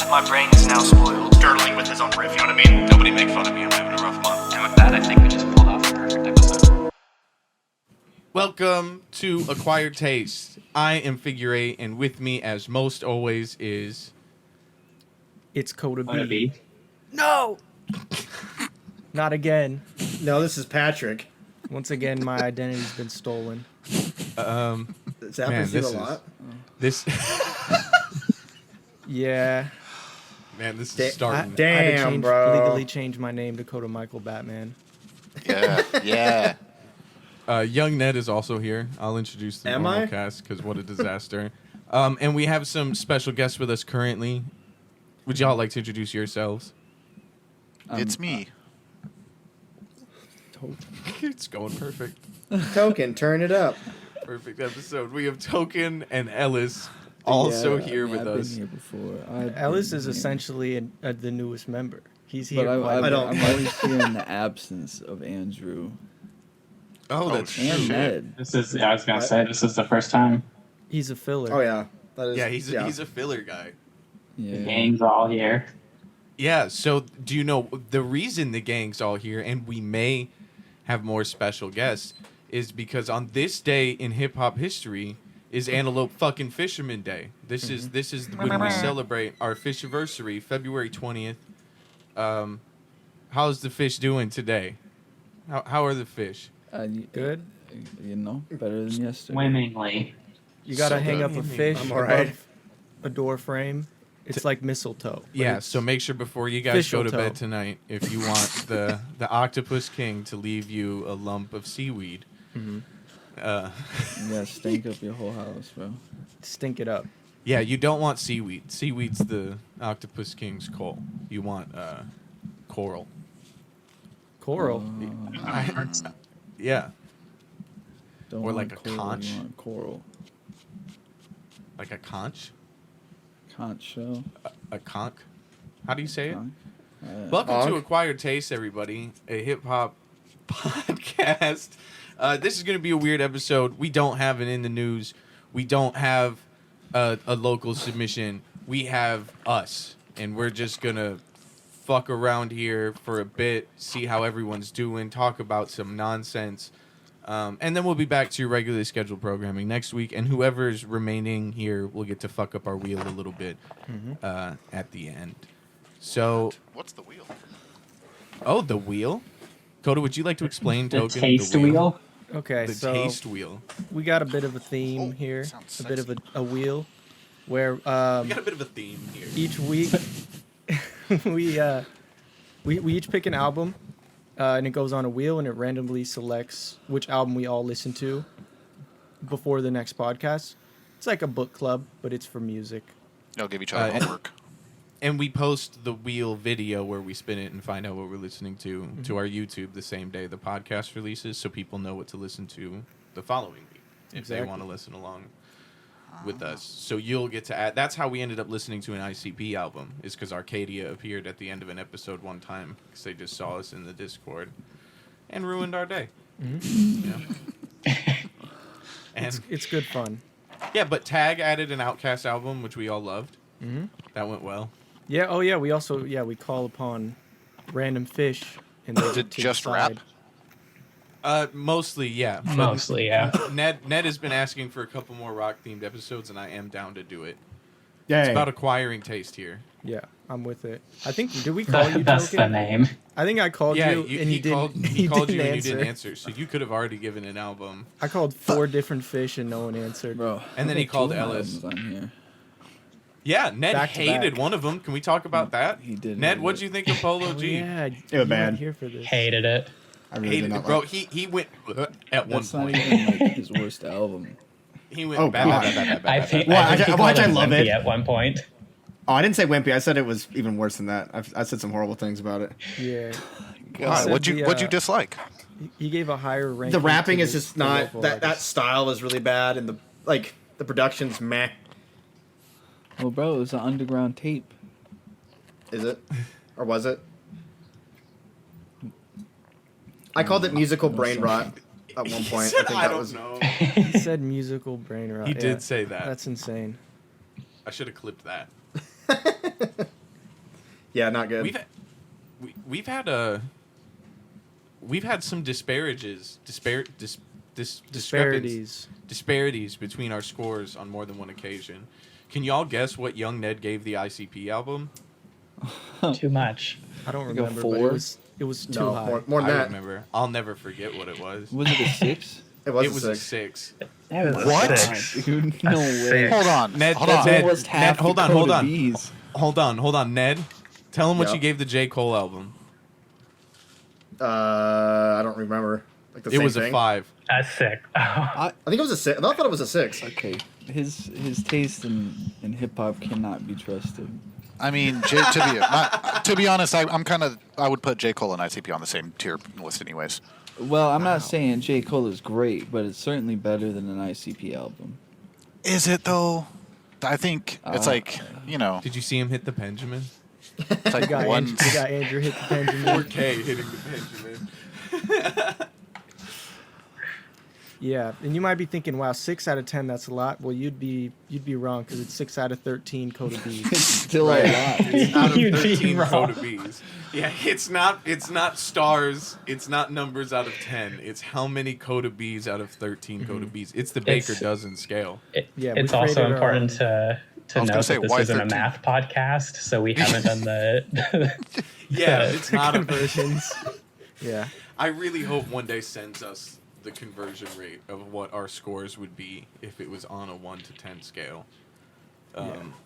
My brain is now spoiled. Girdling with his own riff, you know what I mean? Nobody make fun of me, I'm having a rough month. And with that, I think we just pulled off a perfect episode. Welcome to Acquired Taste. I am Figure 8, and with me, as most always, is... It's Coda Wanna B. be? No! Not again. No, this is Patrick. Once again, my identity's been stolen. This happens Man, to you this a lot. This... Yeah. Man, this Da- is starting... I had to Damn, bro. legally change my name to Coda Michael Batman. Yeah. Young Ned is also here. I'll introduce the Am normal I? cast, because what a disaster. And we have some special guests with us currently. Would y'all like to introduce yourselves? It's me. It's going perfect. Token, turn it up. Perfect episode. We have Token and Ellis also here with I've us. been here before. Ellis is essentially the newest member. He's But here. I'm don't- always here in the absence of Andrew Oh, that's shit. and true. Ned. This is, I was gonna say, this is the first time He's a filler. Oh, yeah. That is, Yeah, he's a filler guy. the Yeah. gang's all here. Yeah, so do you know the reason the gang's all here and we may have more special guests is because on this day in hip hop history is Antelope fucking Fisherman Day. This is when we celebrate our fishiversary, February 20th. How's the fish doing today? How are the fish? Good. You know, better than yesterday. Swimmingly. You gotta So hang good. up a fish I'm all right. above a door frame. It's like mistletoe. but Yeah, it's- so make sure before you guys go to Fishaltoe. bed tonight, if you want the Octopus King to leave you a lump of seaweed. Mhm. Yeah, stink up your whole house, bro. Stink it up. Yeah, you don't want seaweed. Seaweed's the Octopus King's coal. You want coral. Coral. Yeah, Don't Or want like a coral, conch. You want coral. like a conch, Conch shell. a conch. How do you say it? Conch. Welcome to Conch. Acquired Taste, everybody. A hip hop podcast. This is going to be a weird episode. We don't have an in the news. We don't have a local submission. We have us, and we're just gonna fuck around here for a bit, see how everyone's doing, talk about some nonsense, and then we'll be back to your regularly scheduled programming next week. And whoever's remaining here will get to fuck up our wheel a little bit at the end. So, What's the wheel? oh, the wheel. Coda, would you like to explain The Token? taste wheel. Okay, The so taste wheel. we got a bit of a theme Oh, here, sounds a bit of sexy. a wheel, where We got a bit of a theme here. each week we each pick an album, and it goes on a wheel, and it randomly selects which album we all listen to before the next podcast. It's like a book club, but it's for music. No, give each other and- homework. And we post the wheel video where we spin it and find out what we're listening to our YouTube the same day the podcast releases, so people know what to listen to the following week if they Exactly. want to listen along with us. So you'll get to add. That's how we ended up listening to an ICP album, is because Arcadia appeared at the end of an episode one time because they just saw us in the Discord and ruined our day. Yeah. And It's good fun. yeah, but Tag added an Outkast album, which we all loved. Mm-hmm. That went well. Yeah. Oh yeah. We also we call upon random fish and they Is it to just decide. rap? Mostly, yeah. But Mostly, yeah. Ned has been asking for a couple more rock themed episodes, and I am down to do it. Yeah. It's about acquiring taste here. Yeah, I'm with it. I think did we call you That's the Token? name. I think I called Yeah, you and he you didn't. called, he called you and you answer. didn't answer, so you could have already given an album. I called 4 different fish and no one answered. Bro. And then I he got called 2 Ellis. albums on here. Yeah, Ned Back to hated back. one of them. Can we talk about that? He did Ned, hate what'd it. you think of Polo Oh, G? yeah, It was you weren't bad. here for this. Hated it. I really Hated did it, not bro. like He went at one That's not point. even like his worst album. He went Oh, bad, God. bad, bad, bad, bad, I bad, think, bad. Well, I think he I called him love wimpy it. at one point. Oh, I didn't say wimpy. I said it was even worse than that. I said some horrible things about it. Yeah. Why? said What'd you the, dislike? He gave a higher rank. The rapping is just not that style is really bad, and the production's meh. Well, bro, it was an underground tape. Is it, or was it? I called it musical brain rot at one point. I think I that don't was. know. He said musical brain rot. He Yeah, did say that. That's insane. I should have clipped that. Yeah, not good. We've had some disparities between our scores on more than one occasion. Can y'all guess what young Ned gave the ICP album? Too much. I don't Like a remember, but 4? it was too No, high. more than I that. remember. I'll never forget what it was. Was it a 6? It was, It was a a 6. 6. It was What? a 6. Dude, no way. Hold on. Ned, Hold That's on. Ned, almost half Ned, hold the on, code hold of on. B's. Hold on, Ned. Tell him what Yeah. you gave the J. Cole album. I don't remember. Like the It same was thing. a 5. That's sick. I think it was a 6. I thought it was a 6. Okay, his taste in hip hop cannot be trusted. I mean, to be honest, I would put J. Cole and ICP on the same tier list, anyways. Well, I'm not saying J. Cole is great, but it's certainly better than an ICP album. Is it though? I think it's like Did you see him hit the Benjamin? it's like We got, one. Andrew, we got Andrew hit the Benjamin. 4K hitting the Benjamin. Yeah, and you might be thinking, "Wow, 6 out of 10, that's a lot." Well, you'd be wrong because it's 6 out of 13 Coda It's B's. still a lot. Out of You'd be 13 wrong. Coda Bs. Yeah, it's not stars. It's not numbers out of 10. It's how many Coda Bs out of 13 Coda Bs. It's the Baker It's- dozen scale. Yeah, we It's also created our important own- to I was gonna note say, that this why isn't 13? a math podcast, so we haven't done the. Yeah, it's not a conversions. Yeah, I really hope one day sends us the conversion rate of what our scores would be if it was on a 1 to 10 scale.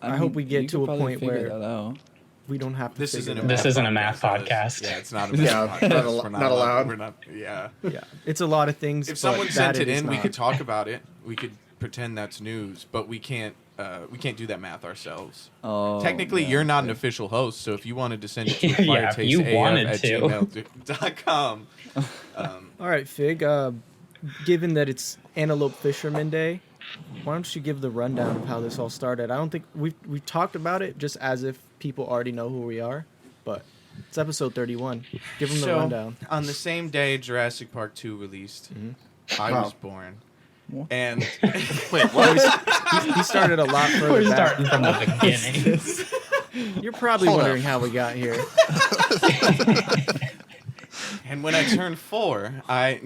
I hope we get you to could a probably point figure where- that out. we don't have to. This figure isn't a it This out. isn't a math Ellis. podcast. Yeah, it's not a Yeah, math not podcast. al- We're not allowed. We're not. Yeah. Yeah, it's a lot of things. If but someone sent that it is in, we not. could talk about it. We could pretend that's news, but we can't. We can't do that math ourselves. Oh, Technically, yeah, you're not an okay. official host, so if you wanted to send it to Yeah, if you wanted to. firetasteaf@gmail.com. All right, Fig. Given that it's Antelope Fisherman Day, why don't you give the rundown of how this all started? I don't think we've talked about it just as if people already know who we are, but it's episode 31. Give them the So, rundown. on the same day Jurassic Park 2 released, I Wow. was born. What? And Wait, what? He started a lot further We're back. starting from the beginning. You're probably Hold wondering up. how we got here. and when I turned 4, I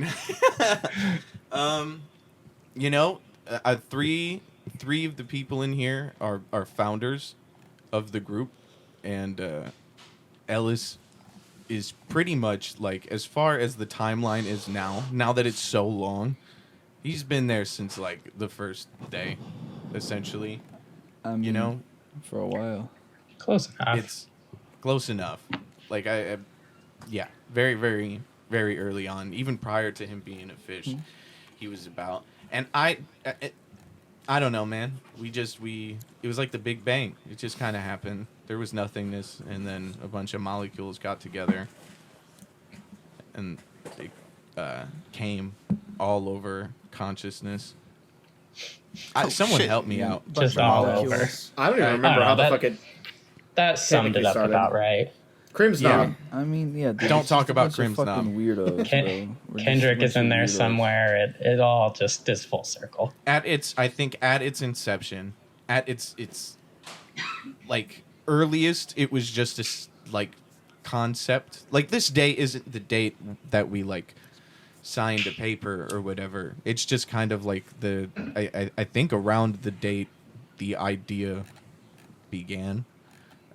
three of the people in here are founders of the group, and Ellis is pretty much like, as far as the timeline is now that it's so long, he's been there since like the first day, essentially. I mean, You know, for a while. Close enough. it's close enough. Like yeah, very, very, very early on, even prior to him being a fish, he was about. And I don't know, man. It was like the Big Bang. It just kind of happened. There was nothingness, and then a bunch of molecules got together, and they came all over consciousness. Someone shit. help me out. Bunch Just of all molecules. I don't even I remember don't how know, the fuck it. That summed it up started. about right. Cream's Yeah. not. I mean, yeah. dude, Don't it's talk just a about bunch of Crim's fucking Knob. weirdos, Ken- bro. We're just a Kendrick bunch is in of there weirdos. somewhere. It all just is full circle. I think at its inception, at its like earliest, it was just like concept. Like, this date isn't the date that we like signed a paper or whatever. It's just kind of like I think around the date the idea began.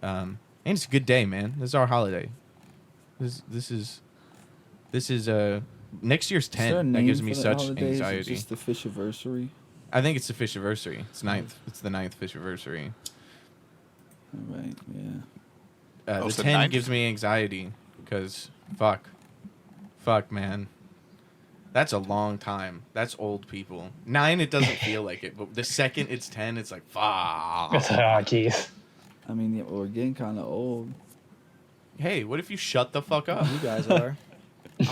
And it's a good day, man. This is our holiday. This is next year's Is there a 10. That name gives for me that such holiday? Is it anxiety. just the Fishiversary? I think it's the Fishiversary. It's 9th. It's the 9th Fishiversary. All right, yeah. Oh, The it's the 10 9th? gives me anxiety because fuck, man. That's a long time. That's old people. 9, it doesn't feel like it, but the second it's 10, it's like fuck. Oh, jeez. I mean, yeah, we're getting kind of old. Hey, what if you shut the fuck up? You guys are. I'm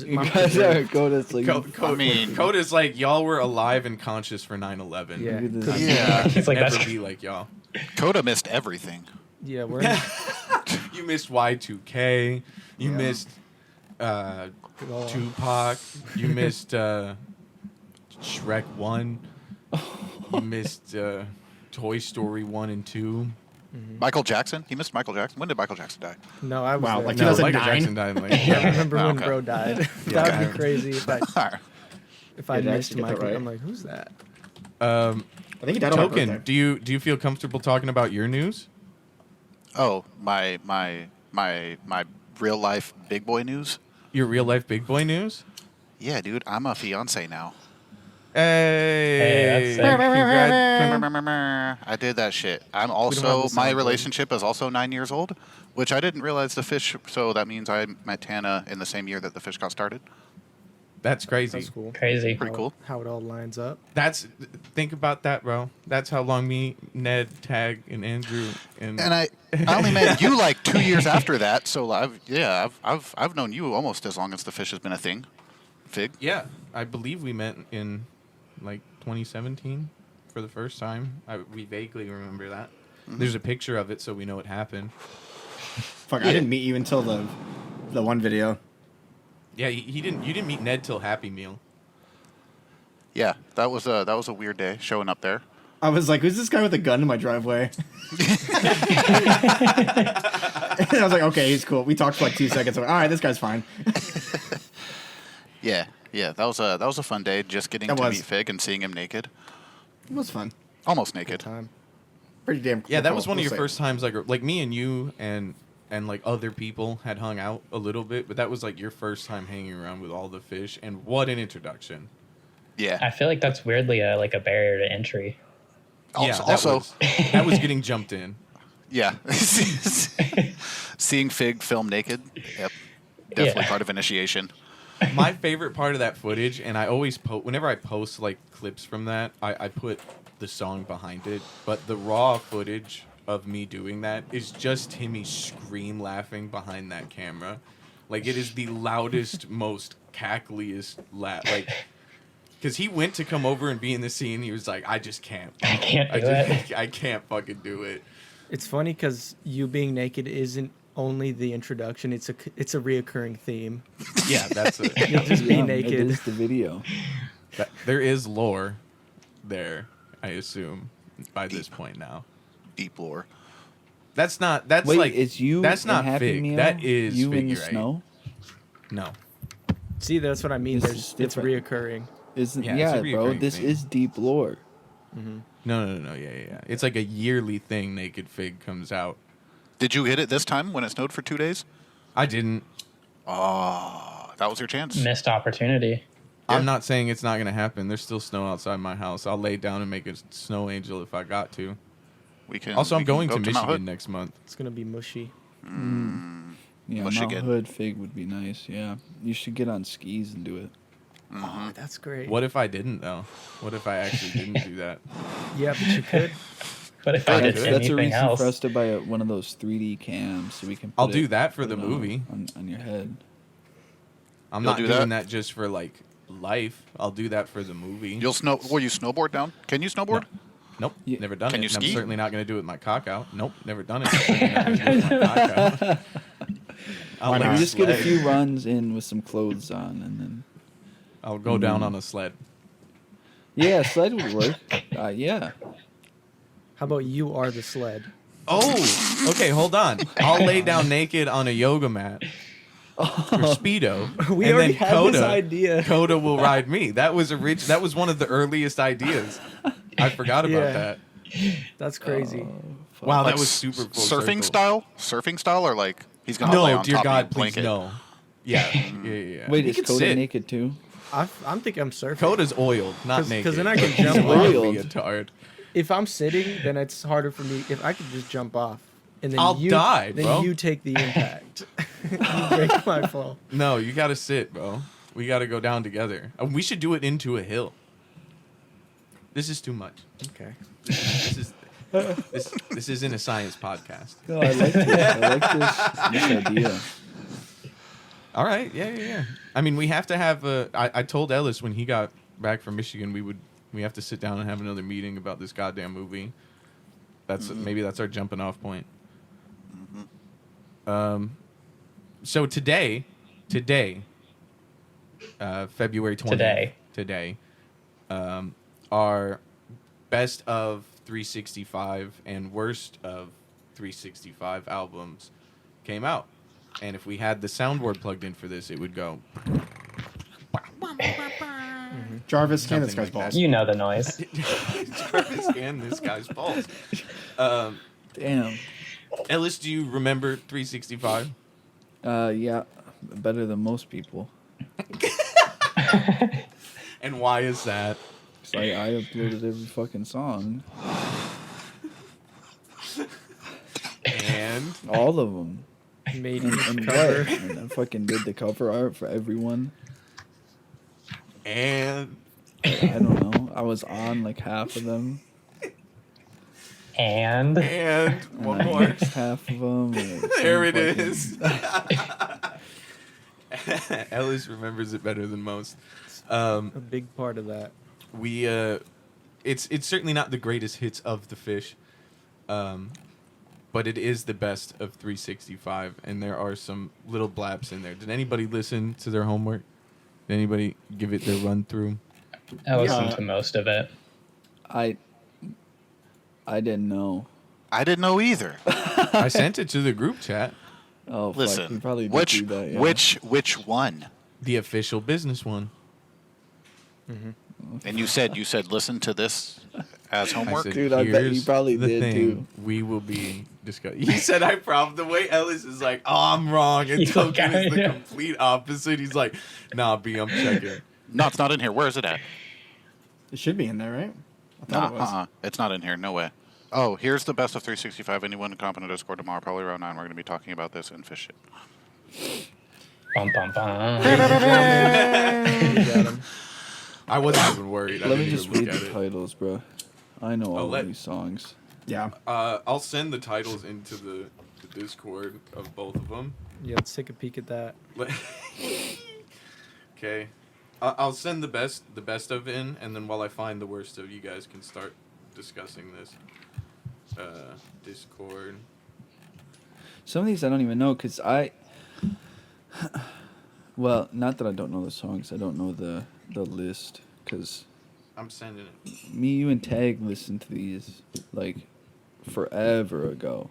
You guys are going to sleep. I mean, Coda's like, y'all were alive and conscious for 9/11. Yeah. Look at this. yeah, It's like Never that's be like y'all. Coda missed everything. Yeah, we're in You missed Y2K. You Yeah. missed Tupac. You missed Shrek 1. You missed Toy Story 1 and 2. Michael Jackson? He missed Michael Jackson. When did Michael Jackson die? No, I was Wow, there. like No, 2009? Michael Jackson died in like. I remember Oh, when okay. bro died. That would be crazy if I Yeah, missed actually get that Michael. right. I'm like, who's that? I think he died on my Token, birthday. do you feel comfortable talking about your news? Oh, my real life big boy news. Your real life big boy news? Yeah, dude, I'm a fiance now. Hey, that's sick. Congrats. I did that shit. I'm have also the my soundboard. relationship is also 9 years old, which I didn't realize the fish. So that means I met Tana in the same year that the fish got started. That's crazy. That's cool. Crazy. Pretty cool. How it all lines up. Think about that, bro. That's how long me, Ned, Tag, and Andrew and And I only met you like 2 years after that. So I've known you almost as long as the fish has been a thing. Fig. yeah, I believe we met in like 2017 for the first time. We vaguely remember that. There's a picture of it, so we know it happened. Fuck, I didn't meet you until the one video. Yeah, he didn't. You didn't meet Ned till Happy Meal. Yeah, that was a weird day showing up there. I was like, who's this guy with a gun in my driveway? And I was like, okay, he's cool. We talked for like 2 seconds. I'm like, all right, this guy's fine. Yeah, that was a fun day. Just getting That to was. meet Fig and seeing him naked, It was fun. almost naked. Time. Pretty damn cool. Yeah, that was one of We'll your say. first times. Like me and you and like other people had hung out a little bit, but that was like your first time hanging around with all the fish. And what an introduction! Yeah. I feel like that's weirdly like a barrier to entry. Also, that was getting jumped in. yeah. Seeing Fig film naked. Yep. Definitely Yeah. part of initiation. My favorite part of that footage, and I always whenever I post like clips from that, I put the song behind it. But the raw footage of me doing that is just Timmy scream laughing behind that camera. Like it is the loudest, most cackliest laugh. Like, because he went to come over and be in the scene, he was like, I just can't. I can't do it. I can't fucking do it. It's funny because you being naked isn't only the introduction. It's a reoccurring theme. Yeah, that's it. You'll just be Yeah, naked. It is the video. There is lore there, I assume, by this point now. Deep lore. That's Wait, like it's you. that's and not Happy Fig. Meal? That is you in the figure eight. snow. No. See, that's what I mean. This There's is it's different. reoccurring. Isn't Yeah, it's yeah, a bro? reoccurring This thing. is deep lore. No. Yeah. It's like a yearly thing. Naked Fig comes out. Did you hit it this time when it snowed for 2 days? I didn't. Oh, that was your chance. Missed opportunity. I'm not saying it's not gonna happen. There's still snow outside my house. I'll lay down and make a snow angel if I got to. We can. Also, I'm we can going go to Mount Michigan Hood. next month. It's gonna be mushy. Yeah, Mount Michigan. Hood Fig would be nice. Yeah, you should get on skis and do it. Oh, that's great. What if I didn't though? What if I actually didn't do that? Yeah, but you could. But if I did That's a anything reason else, for us to buy one of those 3D cams so we can. I'll put do it- that for put the it on- movie. on your head. I'm You'll not do doing that? that just for like life. I'll do that for the movie. Will you snowboard down? Can you snowboard? Nope, Yeah. never done Can it. you and I'm ski? certainly not going to do it with my cock out. Nope, never done it. Certainly not gonna do it with my cock out. I'll, Why like, not? You just get a sled. few runs in with some clothes on, and then I'll go down on a sled. yeah, sled would work. Yeah. How about you are the sled? Oh, okay, hold on. I'll lay down naked on a yoga mat or speedo. We and already then had this idea. Coda will ride me. That was That was one of the earliest ideas. I forgot about Yeah. that. That's crazy. Wow, Like that was super full surfing circle. Surfing style, or like he's gonna lay No, on dear top God, of your please blanket. no. Yeah. Wait, He is could Coda sit. naked too? I'm thinking I'm surfing. Coda's oiled, not naked. Because then I can jump He's off. oiled. Leotard. If I'm sitting, then it's harder for me. If I could just jump off, and then I'll you die, then bro. you take the impact. You break my fall. No, you gotta sit, bro. We gotta go down together. We should do it into a hill. This is too much. Okay. This isn't a science podcast. No, I like this. I like this idea. All right, yeah. I mean, we have to have a. I told Ellis when he got back from Michigan, we have to sit down and have another meeting about this goddamn movie. Maybe that's our jumping off point. So today, February 20th. Today, our best of 365 and worst of 365 albums came out. And if we had the soundboard plugged in for this, it would go. Jarvis, scan this Something guy's like balls. that. You know the noise. Jarvis and this guy's balls. Damn. Ellis, do you remember 365? Yeah, better than most people. And why is that? It's like I uploaded every fucking song, And all of them, Made and, each and cover. what? And I fucking did the cover art for everyone. I don't know. I was on like half of them, And and and one I more. mixed half of them. There it is. Ellis remembers it better than most. A big part of that. We it's certainly not the greatest hits of the Fish, but it is the best of 365, and there are some little blaps in there. Did anybody listen to their homework? Did anybody give it their run through? I listened to most of it. I didn't know. I didn't know either. I sent it to the group chat, Oh, fuck, you Listen, probably did which do that, yeah. which one? the official business one. And you said listen to this as homework. said, Dude, I bet you "Here's probably the did, thing too." We will be discussing. He said, "I probably." The way Ellis is like, "Oh, I'm wrong," and You Token is got the it. complete opposite. He's like, "Nah, B, I'm checking." No, it's not in here. Where is it at? It should be in there, right? I Nah, thought it was. It's not in here. No way. Oh, here's the best of 365. Anyone competent to Discord tomorrow, probably around 9. We're going to be talking about this and fish it. Bum, bum, bum. You got 'em. I wasn't even worried. I Let me didn't just even read look the at it. titles, bro. I know all let- of these songs. Yeah. I'll send the titles into the Discord of both of them. Yeah, let's take a peek at that. Okay, I'll send the best of in, and then while I find the worst of, you guys can start discussing this. Discord. Some of these I don't even know because well, not that I don't know the songs. I don't know the list because I'm sending it. me, you, and Tag listened to these like forever ago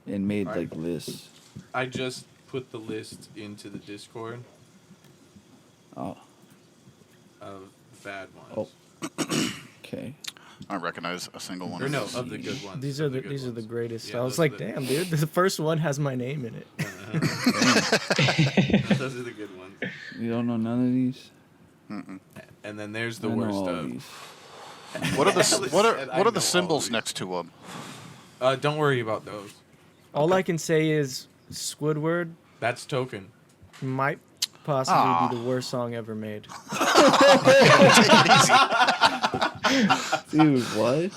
and made Right. like lists. I just put the list into the Discord Oh, of bad ones. okay. I don't recognize a single one. Or of no, these. of the good ones. These of are the good these are the ones. greatest. Yeah, I was those are like, the- damn, dude, the first one has my name in it. Those are the good ones. You don't know none of these? And then there's the I know worst all of. these. What are the Ellis what said, are "I what are know the all symbols these." next to them? Don't worry about those. All I can say is Squidward That's Token. might possibly Aw. be the worst song ever made. Dude, what?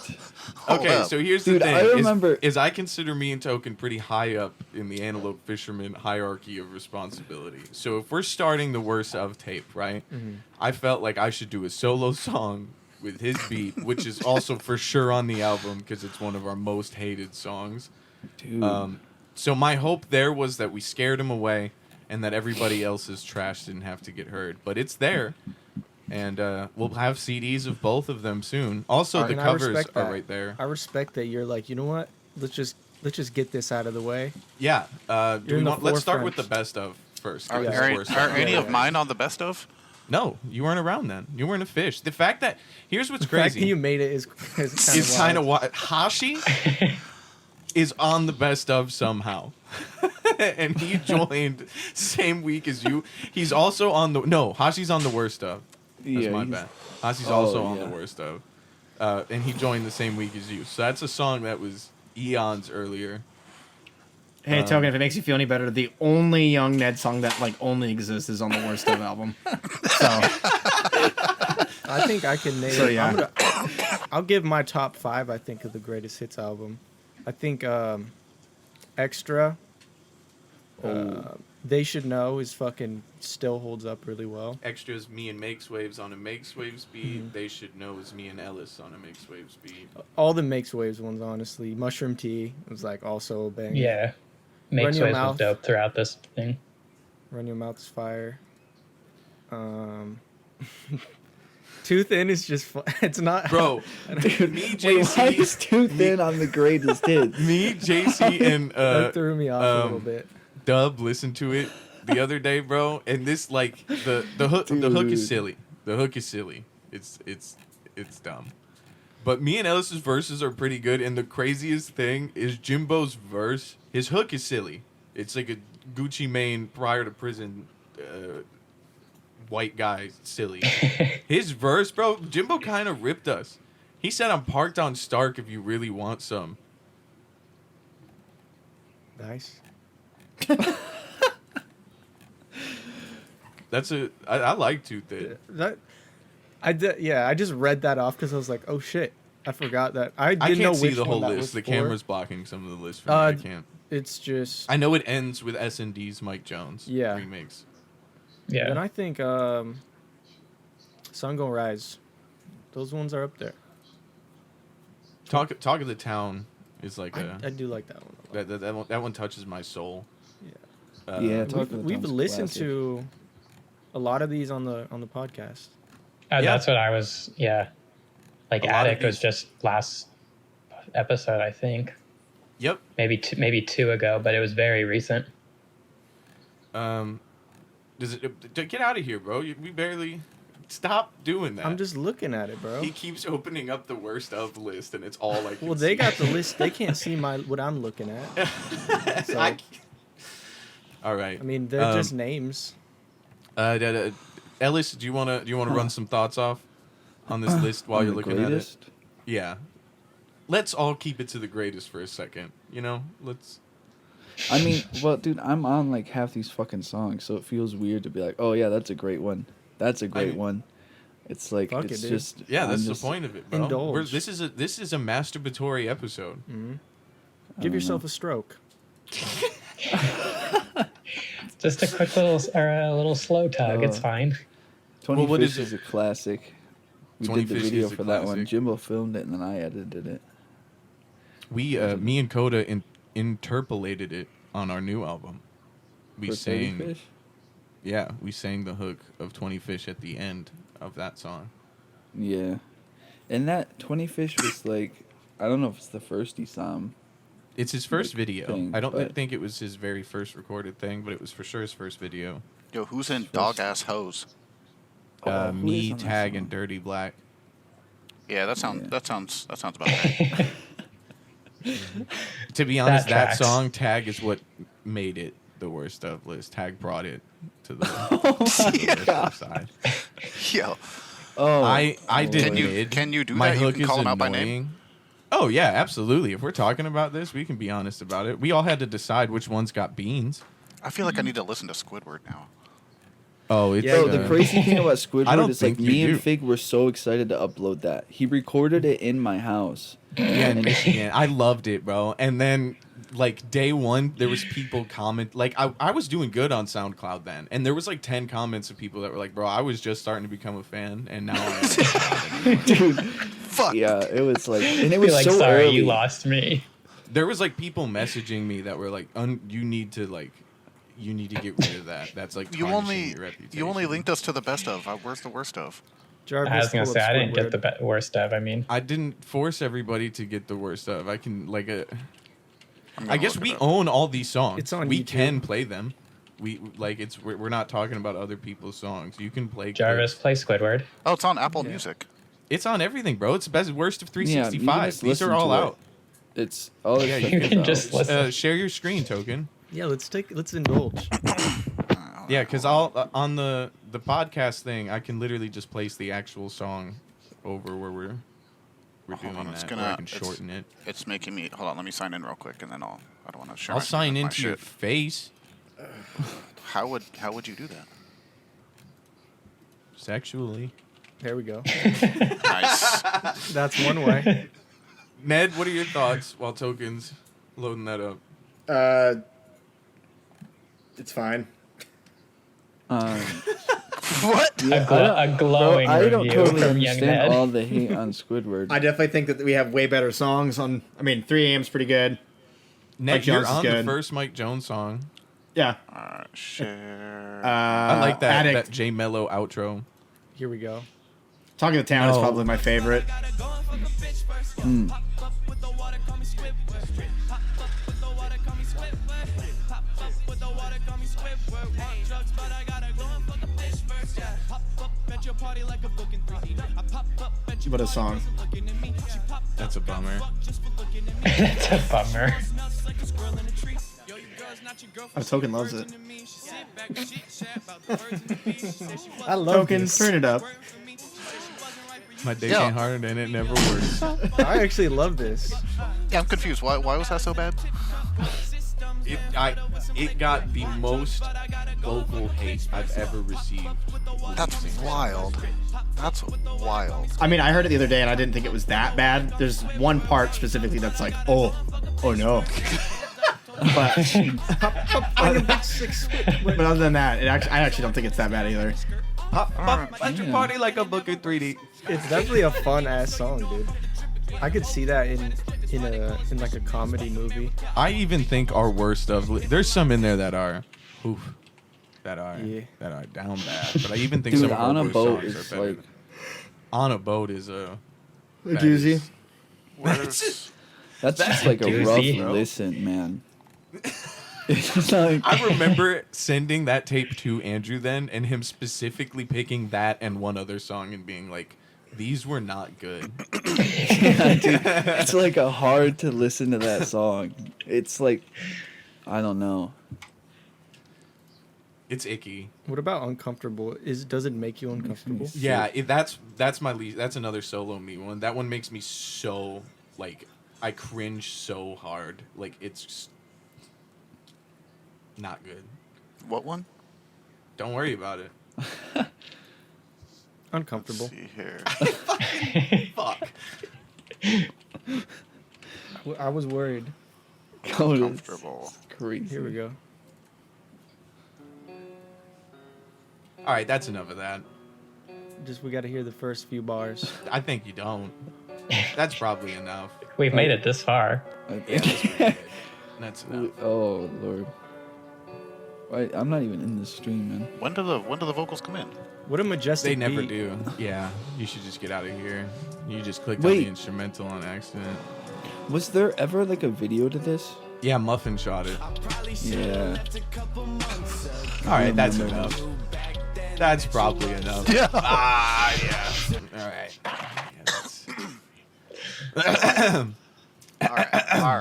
Hold Okay, up. so here's Dude, the thing. I remember- Is I consider me and Token pretty high up in the Antelope Fisherman hierarchy of responsibility. So if we're starting the worst of tape, right? I felt like I should do a solo song with his beat, which is also for sure on the album because it's one of our most hated songs. Dude. So my hope there was that we scared him away and that everybody else's trash didn't have to get heard. But it's there. And we'll have CDs of both of them soon. Also, the And I covers respect are that. right there. I respect that you're like, you know what? Let's just get this out of the way. Yeah. Do You're we in the want, let's start with the forefront. best of first. Are, This are, worst are of. any Yeah. of mine on the best of? No, you weren't around then. You weren't a fish. The fact that here's what's The fact that crazy. you made it is It's kind of wild. Hashi is on the best of somehow. And he joined same week as you. He's also on the Hashi's on the worst of. That's Yeah, my he's- bad. Hashi's Oh, also on yeah. the worst of. And he joined the same week as you. So that's a song that was eons earlier. Hey, Token, if it makes you feel any better, the only Young Ned song that like only exists is on the Worst of album. So I think I can name. So, yeah. I'll give my top 5. I think of the greatest hits album. I think Extra. They Should Know is fucking still holds up really well. Extras, me and Makes Waves on a Makes Waves beat. They Should Know is me and Ellis on a Makes Waves beat. All the Makes Waves ones, honestly. Mushroom Tea was like also a bang. Yeah. Makes Your waves was Mouth. dope throughout this thing. Run Your Mouth is fire. Too Thin is just fun. It's not. Bro, me, Wait, why is JC, Too Thin on the greatest hits? me, JC, and That threw me off a little bit. Dub listened to it the other day, bro, and this like the hook is Dude. silly. The hook is silly. It's dumb. But me and Ellis's verses are pretty good, and the craziest thing is Jimbo's verse. His hook is silly. It's like a Gucci Mane prior to prison white guy silly. His verse, bro, Jimbo kind of ripped us. He said, "I'm parked on Stark if you really want some." Nice. I like Too Thin. I just read that off because I was like, oh shit, I forgot that. I I didn't can't know see which the whole one that list. was The for. camera's blocking some of the list for me. I can't. It's just. I know it ends with S&D's Mike Jones Yeah. remix. Yeah. Then I think Sun Gonna Rise. Those ones are up there. Talk of the Town is like I do like that one. A lot. that one touches my soul. Yeah. Yeah, Talk of the We've Town's listened classic. to a lot of these on the podcast. Yeah. That's what I was. Yeah. Like A lot of Attic was these- just last episode, I think. Yep. Maybe two ago, but it was very recent. Does it get out of here, bro? We barely stop doing that. I'm just looking at it, bro. He keeps opening up the worst of list, and it's all like. Well, they got the list. They can't see what I'm looking at. So, All right. I mean, they're just names. Ellis, do you wanna run some thoughts off on this list while On you're the looking at it? greatest? Yeah. Let's all keep it to the greatest for a second. Let's. I mean, well, dude, I'm on like half these fucking songs, so it feels weird to be like, oh yeah, that's a great one. That's a great one. It's like Fuck it, it's dude. just Yeah, I'm that's just- the point of it, bro. Indulge. This is a masturbatory episode. Give yourself a stroke. Just a quick little slow tug. It's fine. 20 Well, what Fish is is it? a classic. We 20 did the Fish video is a for that one. classic. Jimbo filmed it and then I edited it. Me and Coda interpolated it on our new album. We For 20 sang, Fish? yeah, we sang the hook of 20 Fish at the end of that song. Yeah. And that 20 Fish was like, I don't know if it's the first he saw him. It's his first Like, video. thing, I don't but- think it was his very first recorded thing, but it was for sure his first video. Yo, who's in Dog Ass Hose? Oh, who Me, is on that Tag, song? and Dirty Black. Yeah, that sounds about right. To be honest, that tracks. song, Tag, is what made it the worst of list. Tag brought it to the worst of side. Yo, Oh, I did Can you- mid. can you do My that? You hook can call is him out by name? annoying. Oh yeah, absolutely. If we're talking about this, we can be honest about it. We all had to decide which ones got beans. I feel like I need to listen to Squidward now. Oh, it's Bro, the crazy thing about I Squidward don't is like think you me do. and Fig were so excited to upload that. He recorded it in my house. Yeah, in Michigan. I loved it, bro. And then, like, day one, there was people comment. Like, I was doing good on SoundCloud then. And there was, like, 10 comments of people that were like, bro, I was just starting to become a fan. And now I am. Dude, Fuck. yeah, it was like, and it Be was like, so sorry, early. you lost me. There was, like, people messaging me that were like, you need to get rid of that. That's, like, You tarnishing your reputation. you only linked us to the best of. Where's the worst of? Jarvis, I was gonna pull say up I didn't get Squidward. the worst of. I mean, I didn't force everybody to get the worst of. I can, like, I'm gonna I guess look we it up. own all these songs. It's on we YouTube. can play them. We're not talking about other people's songs. You can play Jarvis, clips. play Squidward. Oh, it's on Apple Music. It's on everything, bro. It's the best worst of Yeah, you can 365. just These listen are all to it. out. It's all Yeah, this you stuff can is just out. listen. Share your screen, Token. Yeah, let's indulge. Yeah, because I'll on the podcast thing, I can literally just place the actual song over where we're Hold doing on, it's that. Or gonna- I can shorten it. It's making me. Hold on, let me sign in real quick, and then I don't want to share. I'll my sign my into your shit. face How would you do that? sexually. There we go. Nice. That's one way. Ned, what are your thoughts while Token's loading that up? It's fine. What? Yeah, A glowing I don't review totally from Young understand Ned. all the hate on Squidward. I definitely think that we have way better songs on. I mean, 3 a.m.'s pretty good. Ned, Mike you're Jones is on the good. first Mike Jones song. Yeah. Share. I like that Addict. J Mello outro. Here we go. Talking to Town is No. probably my favorite. What a song. That's a bummer. It's a bummer. Oh, Token loves it. I love Token, this. turn it up. My dick Yeah. ain't hard and it never works. I actually love this. Yeah, I'm confused. Why was that so bad? It got the most vocal hate I've ever received. That's wild. That's wild. I mean, I heard it the other day and I didn't think it was that bad. There's one part specifically that's like, oh no. but but other than that, I actually don't think it's that bad either. Pop, at your party like a book in 3D. It's definitely a fun ass song, dude. I could see that in like a comedy movie. I even think our worst of there's some in there that are, oof, that are down bad. But I even think Dude, some of On our a worst Boat songs is are better. like On a Boat is a doozy. Where's that's just like a doozy, rough bro. listen, man. It's like I remember sending that tape to Andrew then, and him specifically picking that and one other song and being like, "These were not good." yeah, dude, it's like a hard to listen to that song. It's like I don't know. It's icky. What about uncomfortable? Does it make you uncomfortable? Yeah, that's my least. That's another solo me one. That one makes me so like I cringe so hard. Like it's just not good. what one? Don't worry about it. Uncomfortable. Let's see here. Fuck. I was worried. Oh, it's Comfortable. crazy. Here we go. All right, that's enough of that. Just we got to hear the first few bars. I think you don't. That's probably enough. We've made it this far. I Yeah, think. that's enough. Oh Lord. Wait, I'm not even in this stream, man. When do the vocals come in? What a majestic They never beat. do. Yeah, you should just get out of here. You just clicked on Wait. the instrumental on accident. Was there ever like a video to this? Yeah, Muffin shot it. Yeah. All right, that's remember. enough. That's probably enough. Yeah. Yeah. All right. Yeah, that's... All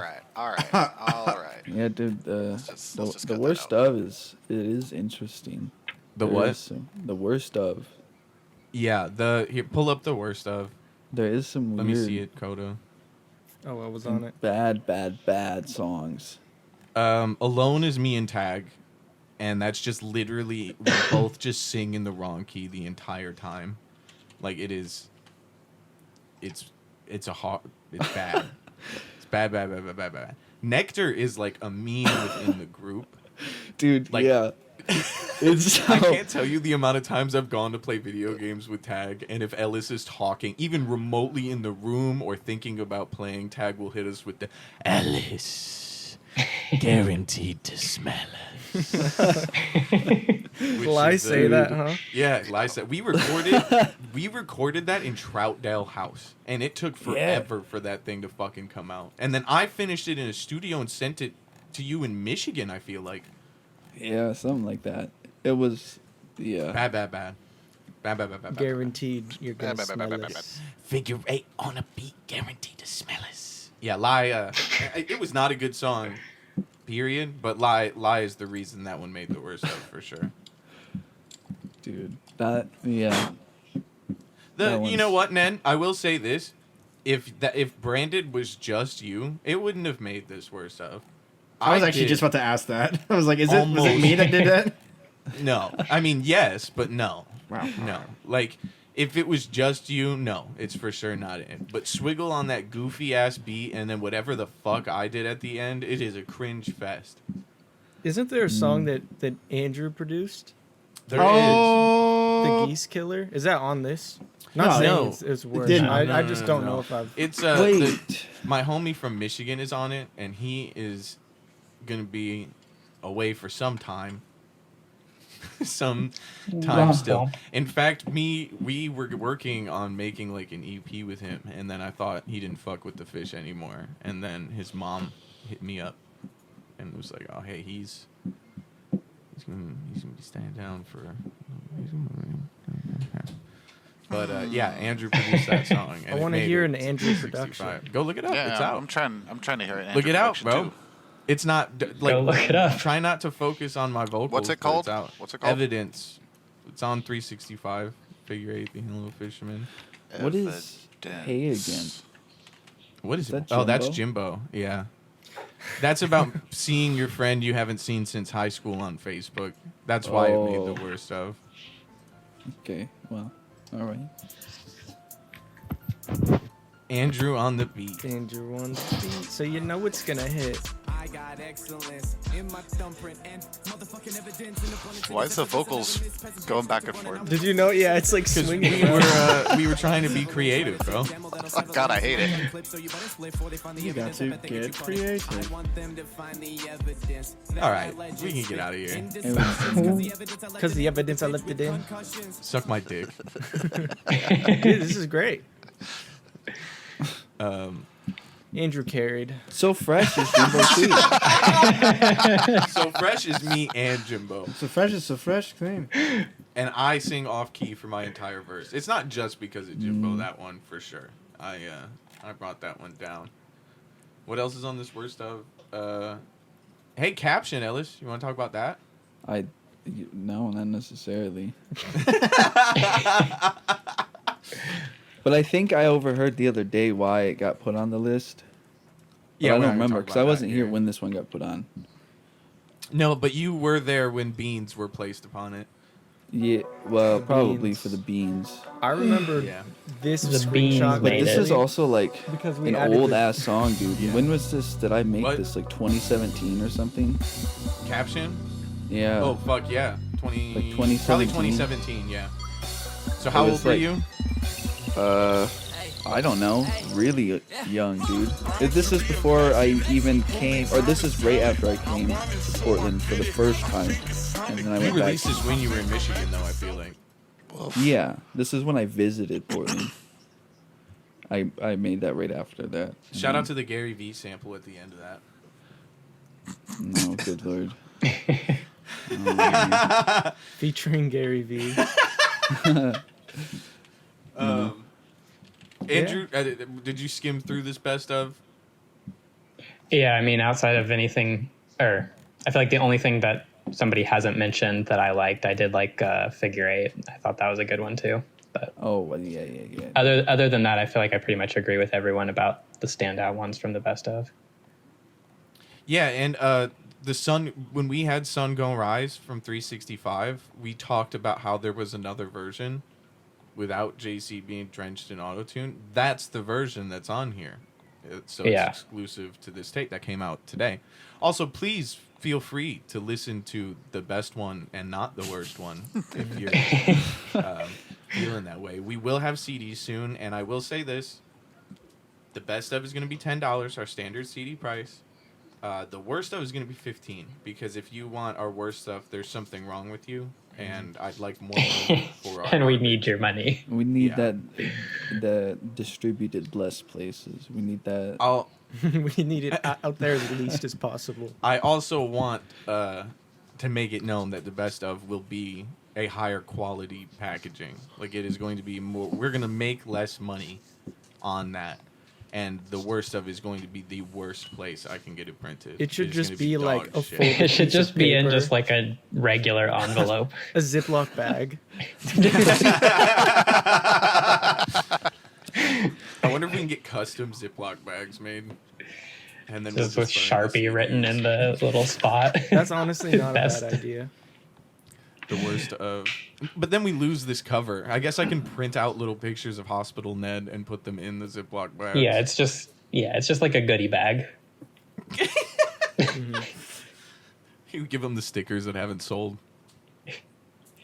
right. Yeah, dude. just The cut that worst out. of is interesting. The There what? is the worst of. Yeah, here, pull up the worst of. There is some Let weird, me see it, Coda. Oh, I was on it. bad songs. Alone is me and Tag, and that's just literally we both just sing in the wrong key the entire time. Like it is. It's a hard. It's bad. It's bad. Nectar is like a meme within the group. Dude, Like- yeah. It's so, I can't tell you the amount of times I've gone to play video games with Tag, and if Ellis is talking, even remotely in the room or thinking about playing, Tag will hit us with the Ellis, guaranteed to smell us. Will I say that, huh? Yeah, Liza. We recorded that in Troutdale House, and it took forever for that thing to fucking come out. And then I finished it in a studio and sent it to you in Michigan. I feel like yeah, something like that. It was, yeah. bad. Guaranteed you're gonna Bad. smell this. Figure 8 on a beat, guaranteed to smell us. Yeah, Lie. It was not a good song, period. But Lie is the reason that one made the worst of for sure. Dude, yeah. That You know one's- what, Nen? I will say this: if Branded was just you, it wouldn't have made this worse of. I was actually did- just about to ask that. I was like, was it Almost. me that did that? No, I mean yes, but no. Wow. No, like if it was just you, no, it's for sure not it. But Swiggle on that goofy ass beat, and then whatever the fuck I did at the end, it is a cringe fest. Isn't there a song that Andrew produced? There is. The Geese Killer? Is that on this? Not saying no. it's worse. didn't. I just don't know if I've. It's Wait. my homie from Michigan is on it, and he is gonna be away for some time. some Womp time still. womp. In fact, we were working on making like an EP with him, and then I thought he didn't fuck with the fish anymore, and then his mom hit me up and was like, "Oh, hey, he's gonna be staying down for." But yeah, Andrew produced that song. And I it want to made hear it an Andrew 365. production. Go look it up. Yeah, It's out. I'm trying to hear it. Look it out, bro. It's not like Go look it up. Try not to focus on my vocals. What's it but called? It's out. What's it called? Evidence. It's on 365. Figure 8, the Hello Fisherman. What is Hey again? What is Is it? that Oh, that's Jimbo? Jimbo. Yeah. That's about seeing your friend you haven't seen since high school on Facebook. That's why it made the worst of. Okay, well, all right. Andrew on the beat. Andrew on the beat, so you know it's gonna hit. Why is the vocals going back and forth? Did you know? Yeah, it's like Because swinging. we were trying to be creative, bro. Oh, God, I hate it. You got to get creative. All right, we can get out of here. Because the evidence I left it in. Suck my dick. Dude, this is great. Andrew carried. So fresh is Jimbo too. So fresh is me and Jimbo. It's a fresh thing. And I sing off key for my entire verse. It's not just because of Jimbo, that one for sure. I brought that one down. What else is on this worst of? Hey, caption, Ellis. You want to talk about that? No, not necessarily. But I think I overheard the other day why it got put on the list. But Yeah, I we're don't not gonna remember talk because about I that wasn't here here. when this one got put on. No, but you were there when beans were placed upon it. Yeah, well, probably beans. for the beans. I remember Yeah. this The beans screenshot. But made this it. is also like Because we an added old the- ass song, dude. Yeah. When was this? Did I make What? this like 2017 or something? Caption? Yeah. Oh, fuck yeah. Like 2017. 2017? Probably 2017, yeah. So how It old was were like- you? I don't know. Really young, dude. This is before I even came, or this is right after I came to Portland for the first time, and then I You went back. released this when you were in Michigan, though, I feel like. Yeah, this is when I visited Portland. I made that right after that. Shout out to the Gary V sample at the end of that. No, good lord. Featuring Gary V. Andrew, did you skim through this best of? Yeah, I mean, outside of anything, or I feel like the only thing that somebody hasn't mentioned that I liked, I did like Figure 8. I thought that was a good one too. But Oh, well, yeah. other than that, I feel like I pretty much agree with everyone about the standout ones from the best of. Yeah, and the Sun, when we had Sun Go Rise from 365, we talked about how there was another version without JC being drenched in autotune. That's the version that's on here. So Yeah. it's exclusive to this tape that came out today. Also, please feel free to listen to the best one and not the worst one if you're feeling that way. We will have CDs soon, and I will say this. The best of is going to be $10, our standard CD price. The worst stuff is going to be $15 because if you want our worst stuff, there's something wrong with you, and I'd like more money for our And we garbage. need your money. We need Yeah. the distributed blessed places. We need that. We need it out there as least as possible. I also want to make it known that the best of will be a higher quality packaging. Like it is going to be more. We're going to make less money on that. And the worst of is going to be the worst place I can get it printed. It should is just gonna be like dog a shit. folded It should piece of just be in paper, just like a regular envelope. a Ziploc bag. I wonder if we can get custom Ziploc bags made. And then Just we'll with just burn the Sharpie written CDs. in the little spot. That's honestly not a Best. bad idea. The worst of. But then we lose this cover. I guess I can print out little pictures of Hospital Ned and put them in the Ziploc bags. Yeah, it's just like a goodie bag. You give them the stickers that haven't sold.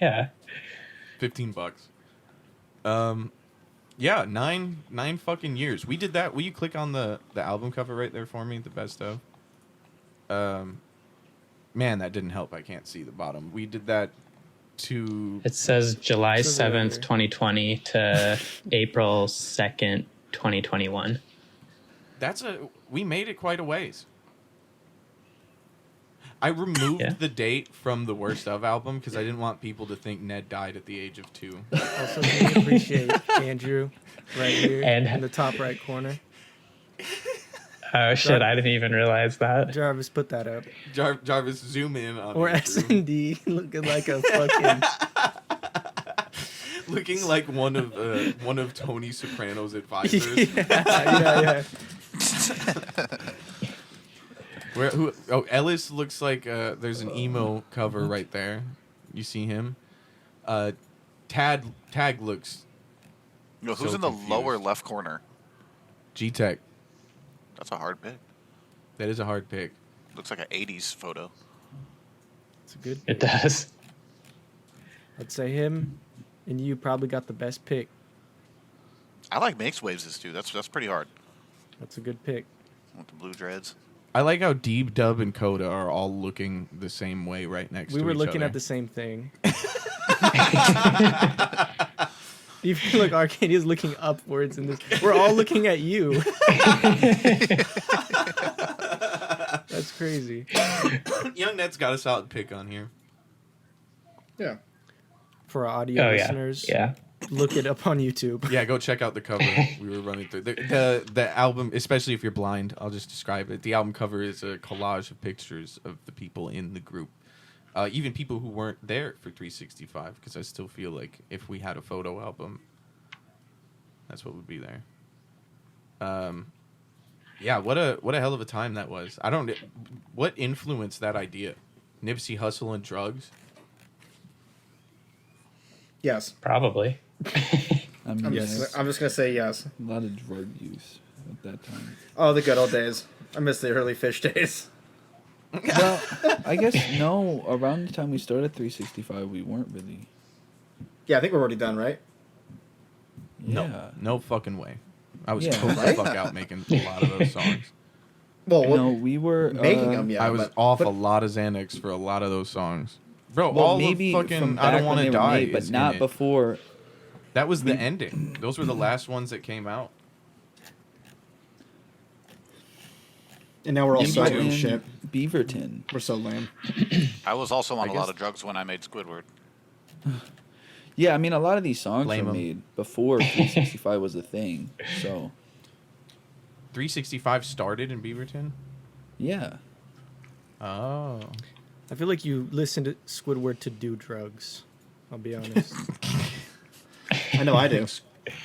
Yeah. $15. Yeah, nine fucking years. We did that. Will you click on the album cover right there for me? The best of. Man, that didn't help. I can't see the bottom. We did that to It says July Says it right 7th, here. 2020 to April 2nd, 2021. we made it quite a ways. I removed Yeah. the date from the Worst Of album because I didn't want people to think Ned died at the age of 2. Also, we appreciate Andrew right here And- in the top right corner. Oh shit, I didn't even realize that. Jarvis, put that up. Jarvis, zoom in on Or Andrew. S&D looking like a fucking... Looking like one of Tony Soprano's advisors. yeah. Ellis looks like there's an emo cover right there. You see him. Tag looks Yo, who's So in the confused. lower left corner? G-Tech. That's a hard pick. That is a hard pick. Looks like an 80s photo. It's a good It does. I'd say him and you probably got the best pick. I like Makes Waves' too. That's pretty hard. That's a good pick. With the blue dreads. I like how Deep, Dub, and Coda are all looking the same way right next to We each were looking other. at the same thing. You feel like Arcadia's looking upwards in this. We're all looking at you. That's crazy. Young Ned's got a solid pick on here. Yeah. For our audio Oh yeah. listeners, Yeah. look it up on YouTube. Yeah, go check out the cover. We were running through the album, especially if you're blind. I'll just describe it. The album cover is a collage of pictures of the people in the group, even people who weren't there for 365. Because I still feel like if we had a photo album, that's what would be there. Yeah, what a hell of a time that was. What influenced that idea? Nipsey Hussle and drugs. Yes. Probably. I mean, I'm, yes, just, I'm just gonna say yes. a lot of drug use at that time. Oh, the good old days. I miss the early fish days. Well, I guess no. Around the time we started 365, we weren't really. Yeah, I think we're already done, right? Yeah. No fucking way. I was Yeah. totally the fuck out making a lot of those songs. Well, No, we were making them, yeah. I was but, off but, a lot of Xanax for a lot of those songs. Bro, Well, all maybe of fucking from I back Don't Want when to they were Die made, but is in not it. before. That was the ending. Those were the last ones that came out. And now we're all Maybe sober in and shit. Beaverton. We're so lame. I was also on I a lot guess- of drugs when I made Squidward. Yeah, I mean, a lot of these songs Blame were 'em. made before 365 was a thing. So 365 started in Beaverton? yeah, Oh. I feel like you listen to Squidward to do drugs. I'll be honest. I know I do.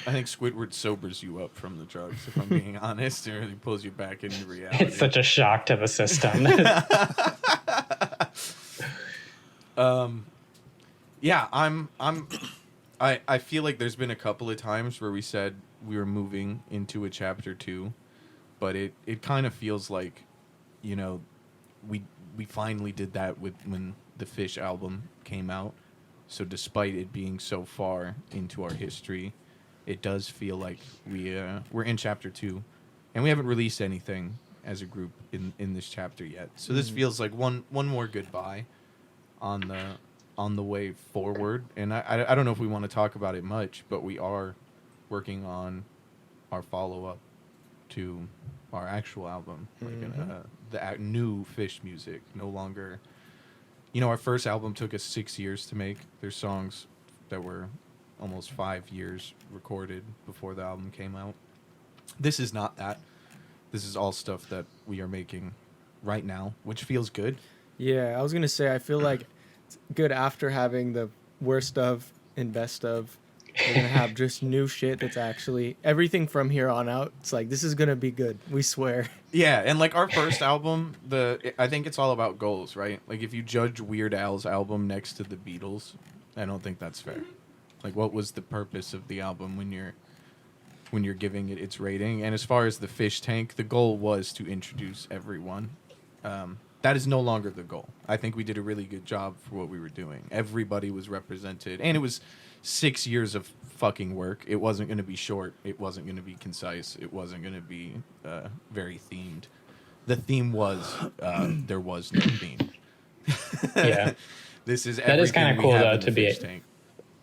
I think Squidward sobers you up from the drugs, if I'm being honest. It really pulls you back into reality. It's such a shock to the system. Yeah, I feel like there's been a couple of times where we said we were moving into a chapter 2, but it kind of feels like, you know, we finally did that when the Fish album came out. So despite it being so far into our history, it does feel like we're in chapter 2, and we haven't released anything as a group in this chapter yet. So this feels like one more goodbye on the way forward. And I don't know if we want to talk about it much, but we are working on our follow-up to our actual album, like new Fish music. No longer, you know, our first album took us 6 years to make. There's songs that were almost 5 years recorded before the album came out. This is not that. This is all stuff that we are making right now, which feels good. Yeah, I was gonna say I feel like it's good after having the worst of and best of. We're gonna have just new shit that's actually everything from here on out. It's like this is gonna be good. We swear. Yeah, and like our first album, I think it's all about goals, right? Like if you judge Weird Al's album next to the Beatles, I don't think that's fair. Like what was the purpose of the album when you're giving it its rating? And as far as the Fish Tank, the goal was to introduce everyone. That is no longer the goal. I think we did a really good job for what we were doing. Everybody was represented, and it was 6 years of fucking work. It wasn't going to be short. It wasn't going to be concise. It wasn't going to be very themed. The theme was there was no theme. Yeah. This is That is kinda everything we cool, have though, in the to be- fish tank.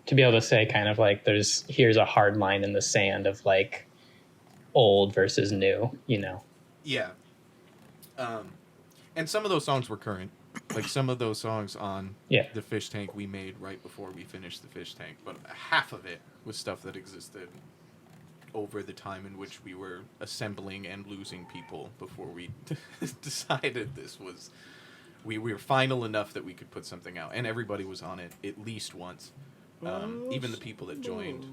To be able to say kind of like here's a hard line in the sand of like old versus new, you know. Yeah. And some of those songs were current. Like some of those songs on Yeah. the fish tank we made right before we finished the fish tank, but half of it was stuff that existed over the time in which we were assembling and losing people before we decided this was we were final enough that we could put something out, and everybody was on it at least once. Even the people that joined.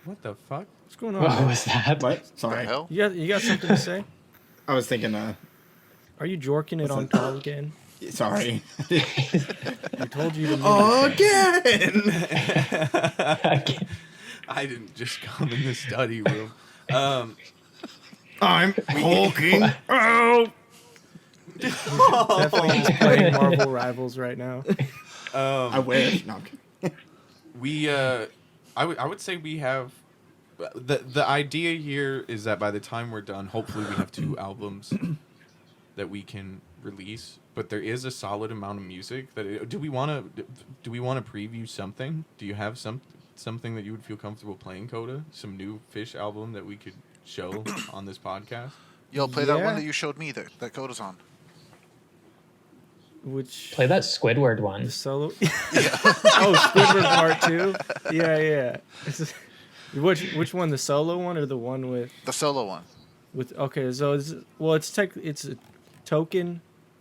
What the fuck? What's going on? What man? was that? What? What the Sorry. hell? You got something to say? I was thinking, Are you jorking it on call again? sorry. I told you to mute it. Again! I didn't just come in the study room. I'm hulking out! Definitely just playing Marvel Rivals right now. I wish. No, I'm kidding. We I would say we have the idea here is that by the time we're done, hopefully we have 2 albums that we can release. But there is a solid amount of music that do we want to preview something? Do you have something that you would feel comfortable playing, Coda? Some new Fish album that we could show on this podcast? Yo, play that Yeah. one that you showed me that Coda's on. Which Play that Squidward one. the solo? Oh, Squidward Part 2. Yeah. Which one? The solo one or the one with The solo one. Okay, so it's a Token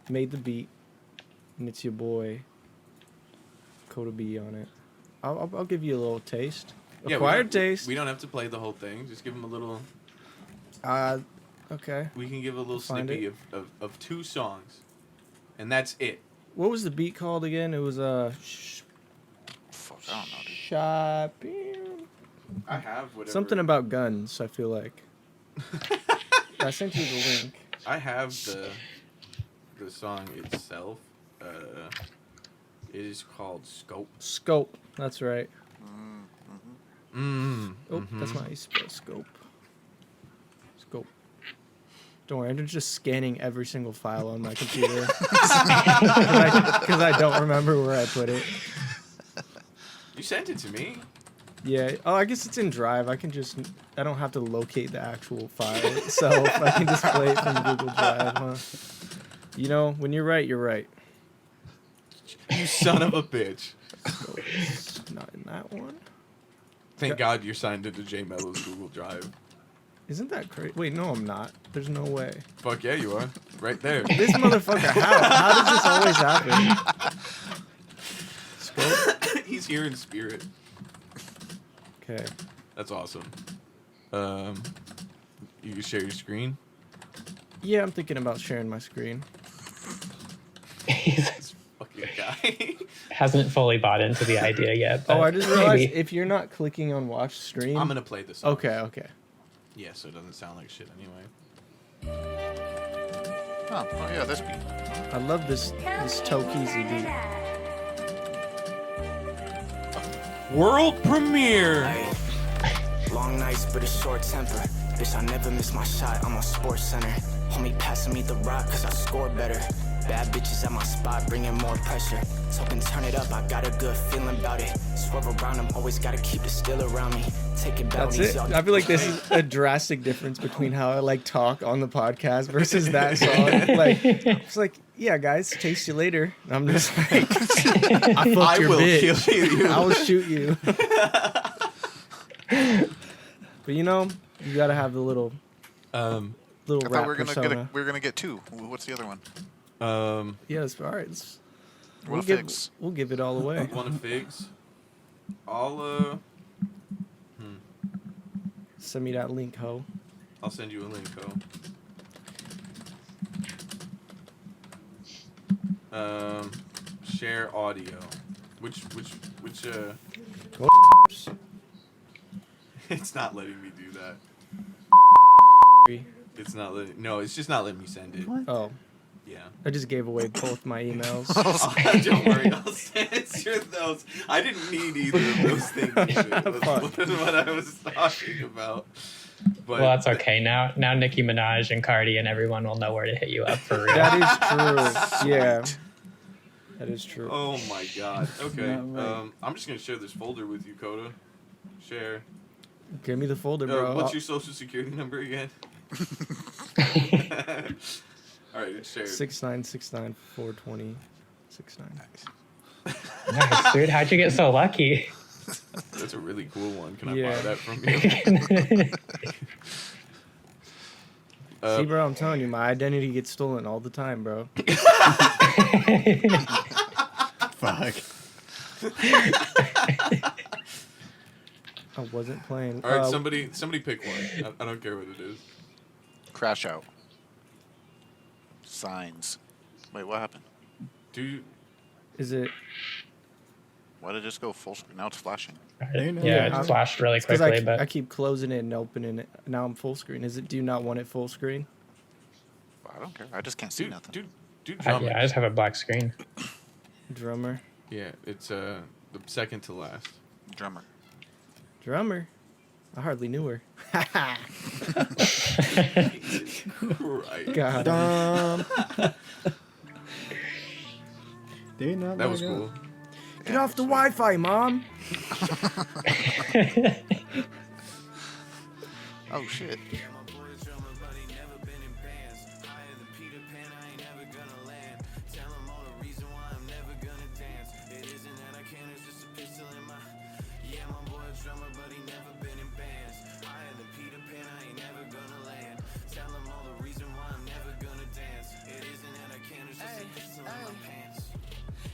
made the beat, and it's your boy Coda B on it. I'll give you a little taste. Yeah, Acquired taste. We don't have to play the whole thing. Just give them a little. Okay. We can give a little Find snippet of 2 songs, and that's it. What was the beat called again? It was Fuck, I don't know, dude. shopping. I have whatever. Something about guns. I feel like. I sent you the link. I have the song itself. It is called Scope. Scope. That's right. Mm. Oh, that's not how you spell scope. Scope. Don't worry, I'm just scanning every single file on my computer because I don't remember where I put it. You sent it to me. Yeah. Oh, I guess it's in Drive. I don't have to locate the actual file itself. I can just play it from Google Drive, huh? You know, when you're right, you're right. You son of a bitch. So it's not in that one. Thank God you're signed into J Mello's Google Drive. Isn't that crazy? Wait, no, I'm not. There's no way. Fuck yeah, you are. Right there. This motherfucker, how does this always happen? Scope? He's here in spirit. Okay. That's awesome. You can share your screen. Yeah, I'm thinking about sharing my screen. This fucking guy. Hasn't fully bought into the idea yet. But Oh, I just realized maybe. if you're not clicking on watch stream. I'm gonna play this song. Okay. Yeah, so it doesn't sound like shit anyway. Oh yeah, this beat. I love this Tokeezy beat. World premiere. Long nights, but a short temper. Bitch, I never miss my shot. I'm on Sports Center. Homie passing me the rock, cause I score better. Bad bitches at my spot, bringing more pressure. Talking turn it up, I got a good feeling about it. Swerve around them, always gotta keep the still around me. Take it That's balance, it. y'all. I feel like this is a drastic difference between how I like talk on the podcast versus that song. Like, it's like, yeah, guys, taste you later. And I'm just like, I fucked I your will bitch. kill you. I will shoot you. But you know, you gotta have the little I rap thought we were persona. gonna get 2. What's the other one? Yeah, that's all right. One of Figs. We'll give it all away. One of Figs. I'll Send me that link, ho. I'll send you a link, share audio. Which It's not letting me do that. It's not letting. No, it's just not letting me send it. Oh, Yeah. I just gave away both my emails. Don't worry, I'll censor those. I didn't need either of those things. That's what I was talking about. But Well, that's okay. Now Nicki Minaj and Cardi and everyone will know where to hit you up for real. That is true. Yeah. That is true. Oh my god. Okay. Not right. I'm just gonna share this folder with you, Coda. Share. Give me the folder, bro. What's your social security number again? All right, it's shared. 696942069. Nice, dude. How'd you get so lucky? That's a really cool one. Can I Yeah. buy that from you? See, bro, I'm telling you, my identity gets stolen all the time, bro. Fuck. I wasn't playing. All right, somebody pick one. I don't care what it is. Crash out. Signs. Wait, what happened? Do you, Is it? Why did it just go full screen? Now it's flashing. Yeah, it flashed really Because quickly, I but keep closing it and opening it. Now I'm full screen. Is it? Do you not want it full screen? I don't care. I just can't see nothing. do I drummers. just have a black screen. Drummer. Yeah, it's the second to last. Drummer. Drummer. I hardly knew her. Right. God. That was cool. Get off the Wi-Fi, Mom. Oh shit.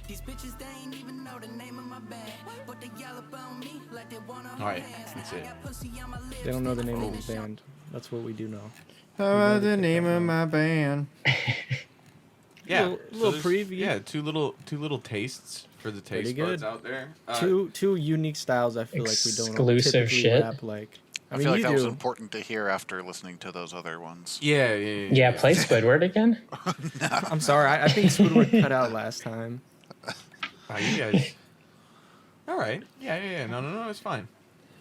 These bitches, they ain't even know the name of my band, but they yell up on me like they wanna hold Alright, hands. that's I it. got pussy on my lips. They don't know the name of the band. That's what we do know. How about the name of my band? Yeah, Little there's- preview. Yeah, two little tastes for the taste Pretty buds good. out there. Two unique styles. I feel like we don't Exclusive typically shit. rap like. I mean, feel like you that was do. important to hear after listening to those other ones. Yeah. Yeah, play Squidward again. I'm sorry. I think Squidward cut out last time. Oh, you guys. All right. Yeah. No, it's fine.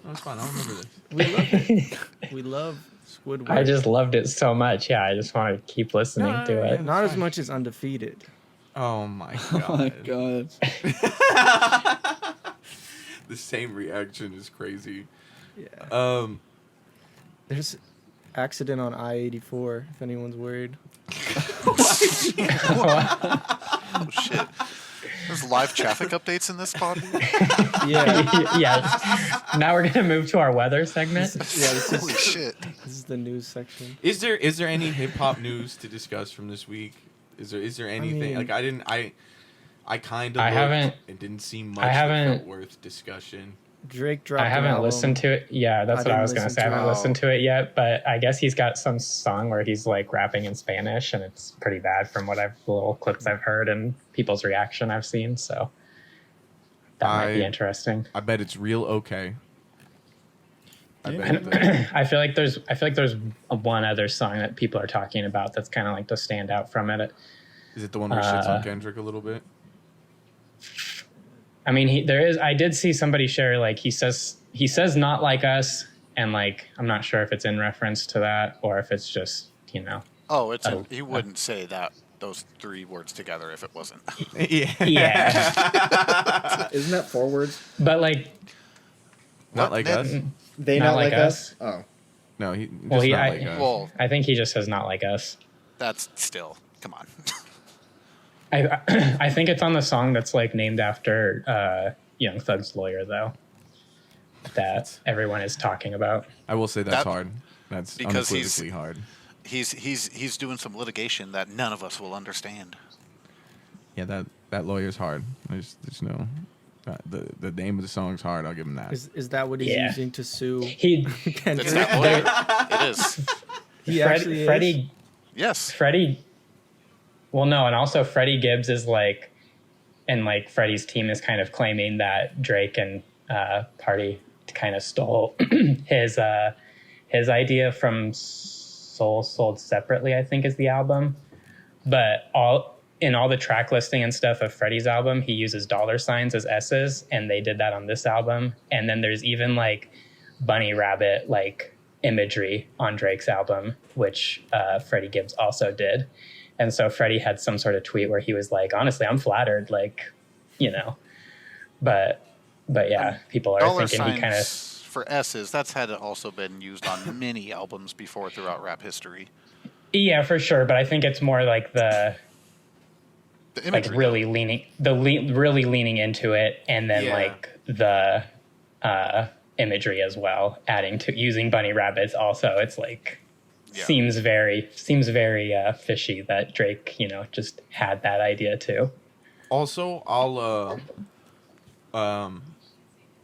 No, it's fine. I'll remember this. We love it. We love Squidward. I just loved it so much. Yeah, I just want to keep listening No, to no, it. no. not as much as Undefeated. Oh my Oh my god. god. The same reaction is crazy. Yeah. There's accident on I-84. If anyone's worried. Oh shit. There's live traffic updates in this pod. Yeah. Yeah. Now we're gonna move to our weather segment. Holy shit. This is the news section. Is there any hip hop news to discuss from this week? Is there anything mean- like I kind of I haven't- it didn't seem much I that haven't- felt worth discussion. Drake dropped. I an haven't album. listened to it. Yeah, that's what I didn't was gonna listen say. I to haven't it. listened to it yet, but I guess he's got some song where he's like rapping in Spanish, and it's pretty bad from what the little clips I've heard and people's reaction I've seen. So that might be interesting. I bet it's real okay. I bet And I feel like there's one other song that people are talking about that's kind of like the standout from it. Is it the one where he shits on Kendrick a little bit? I mean, I did see somebody share like he says not like us, and like I'm not sure if it's in reference to that or if it's just Oh, he wouldn't say those three words together if it wasn't. yeah. Isn't that 4 words? But like Not like us? They Not not like like us? Oh. No, he just Well, not like us. Well, I think he just says not like us. that's still. Come on. I think it's on the song that's like named after Young Thug's lawyer though. That everyone is talking about. I will say that's That- hard. That's because unequivocally hard. He's doing some litigation that none of us will understand. Yeah, that lawyer's hard. There's no the name of the song's hard. I'll give him that. Is that what he's Yeah. using to sue He Kendrick? It's that lawyer. It is. He actually is? Freddie Yes. Well, no, and also Freddie Gibbs is like, and like Freddie's team is kind of claiming that Drake and Party kind of stole his idea from Soul Sold Separately, I think is the album. But all the track listing and stuff of Freddie's album, he uses $ as S's, and they did that on this album. And then there's even like bunny rabbit like imagery on Drake's album, which Freddie Gibbs also did. And so Freddie had some sort of tweet where he was like, honestly, I'm flattered, like, you know, but yeah, people are Dollar thinking he kind of. for S's, that's had also been used on many albums before throughout rap history. Yeah, for sure. But I think it's more like the imagery, like really really leaning into it, and then like the imagery as well, adding to using bunny rabbits. Also, it's like seems very fishy that Drake, you know, just had that idea too. Also, I'm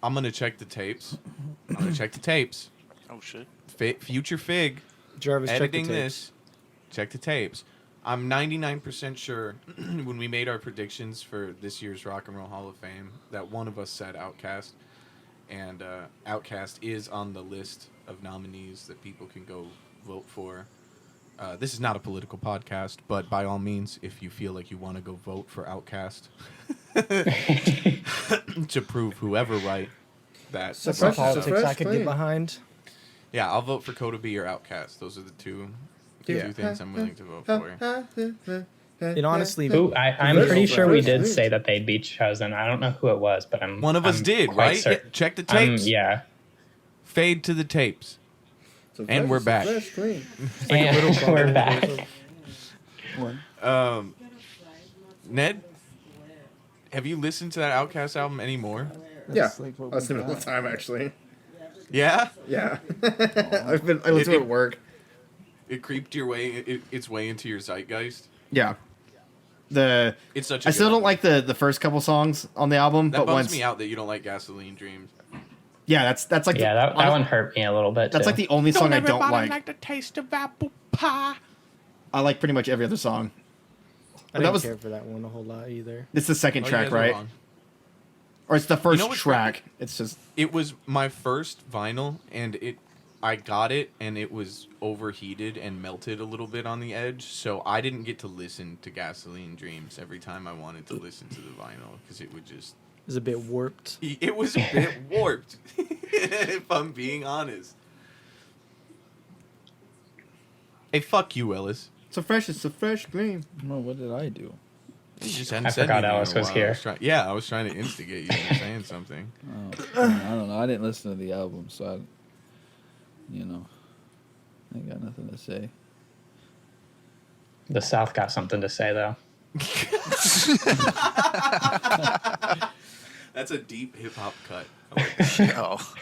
gonna check the tapes. Oh shit! Future Fig, Jarvis, editing check the tapes. this. Check the tapes. I'm 99% sure when we made our predictions for this year's Rock and Roll Hall of Fame that one of us said Outkast, and Outkast is on the list of nominees that people can go vote for. This is not a political podcast, but by all means, if you feel like you want to go vote for Outkast to prove whoever right, that Some politics I could get behind. yeah, I'll vote for Coda B or Outkast. Those are the two things I'm willing to vote for. And honestly, Ooh, I'm pretty sure we did say that they'd be chosen. I don't know who it was, but I'm One of us I'm did, quite right? certain. Yeah, check the tapes. Yeah. Fade to the tapes. And we're back. And we're back. Ned, have you listened to that Outkast album anymore? Yeah, I listen to it all the time, actually. Yeah? Yeah. I listen to it at work. It creeped its way into your zeitgeist. Yeah. It's such a I still good don't like the first couple songs on the album, That but bums once me out that you don't like Gasoline Dreams. yeah, that's like Yeah, that one hurt me a little bit. that's too. like the only song I don't like. the taste of apple pie. I like pretty much every other song. I didn't care for that one a whole lot either. It's the second Oh, you track, guys are right? wrong. Or it's the first what's track. It's just It was my first vinyl, and I got it, and it was overheated and melted a little bit on the edge, so I didn't get to listen to Gasoline Dreams every time I wanted to listen to the vinyl, because it would just... It was a bit warped. It was a bit warped, if I'm being honest. Hey, fuck you, Ellis. it's a fresh green. No, what did I do? You just hadn't I said forgot anything in Ellis a was while. here. I was trying to instigate you into saying something. Oh, I don't know. I didn't listen to the album, so I ain't got nothing to say. The South got something to say though. That's a deep hip hop cut. I like that. Oh,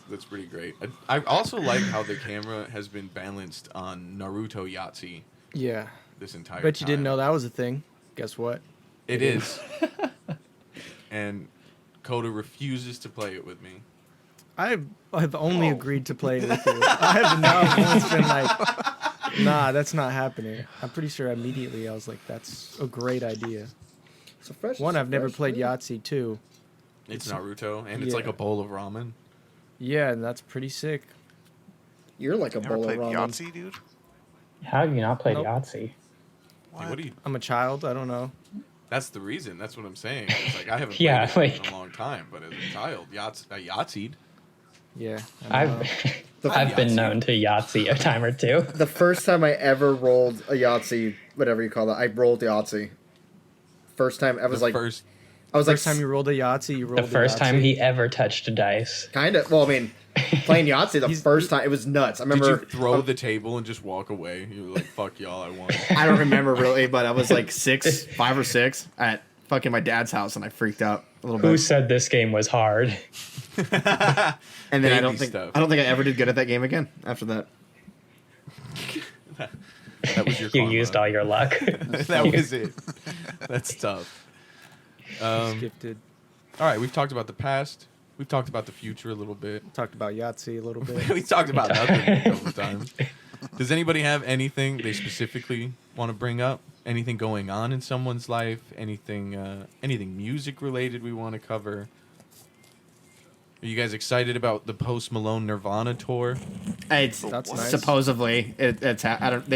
That's pretty great. I also like how the camera has been balanced on Naruto Yahtzee Yeah. this entire Bet you time. didn't know that was a thing. Guess what? It is. And Coda refuses to play it with me. I've only agreed to play with you. I have not once been like, nah, that's not happening. I'm pretty sure immediately I was like, that's a great idea. One, I've never played Yahtzee. Two, It's Naruto, and it's like yeah. a bowl of ramen. Yeah, and that's pretty sick. You're like a never bowl of played ramen. Yahtzee, dude? How have you not played Nope. Yahtzee? Like, what do you? I'm a child. I don't know. That's the reason. That's what I'm saying. It's like I haven't played Yeah, it like- in a long time, but as a child, Yahtzeed. Yeah. I don't know. I've been Yahtzee. known to Yahtzee a time or two. The first time I ever rolled a Yahtzee, whatever you call that, I rolled Yahtzee. First time, I was like, First, I was like, First time you rolled a Yahtzee, you rolled The first a time Yahtzee. he ever touched a dice. kind of. Well, I mean, playing Yahtzee the first time, it was nuts. I did remember. you throw the table and just walk away? You were like, "Fuck y'all, I won." I don't remember really, but I was like 5 or 6 at fucking my dad's house, and I freaked out a little Who bit. said this game was hard? And then I baby don't think stuff. I did good at that game again after that. That was your You karma. used all your luck. That was it. That's tough. Gifted. All right, we've talked about the past. We've talked about the future a little bit. Talked about Yahtzee a little bit. We talked about nothing a couple times. Does anybody have anything they specifically want to bring up? Anything going on in someone's life? Anything music related we want to cover? Are you guys excited about the Post Malone Nirvana tour? It's That's nice. supposedly I don't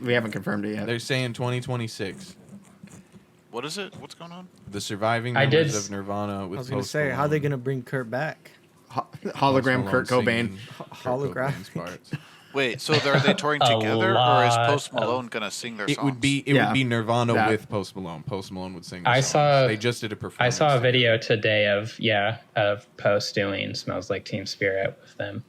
we haven't confirmed it yet. They're saying 2026. What is it? What's going on? The surviving I did members s- of Nirvana with I was gonna Post say, how Malone. they gonna bring Kurt back? Hologram Post Kurt Malone Cobain. singing Kurt Holographic. Cobain's parts. Wait, so are they touring together, or is Post Malone gonna sing their songs? It would be Nirvana with Post Malone. Post Malone would sing. I songs. saw. They just did a performance. I saw a together. video today of Post doing "Smells Like Teen Spirit" with them,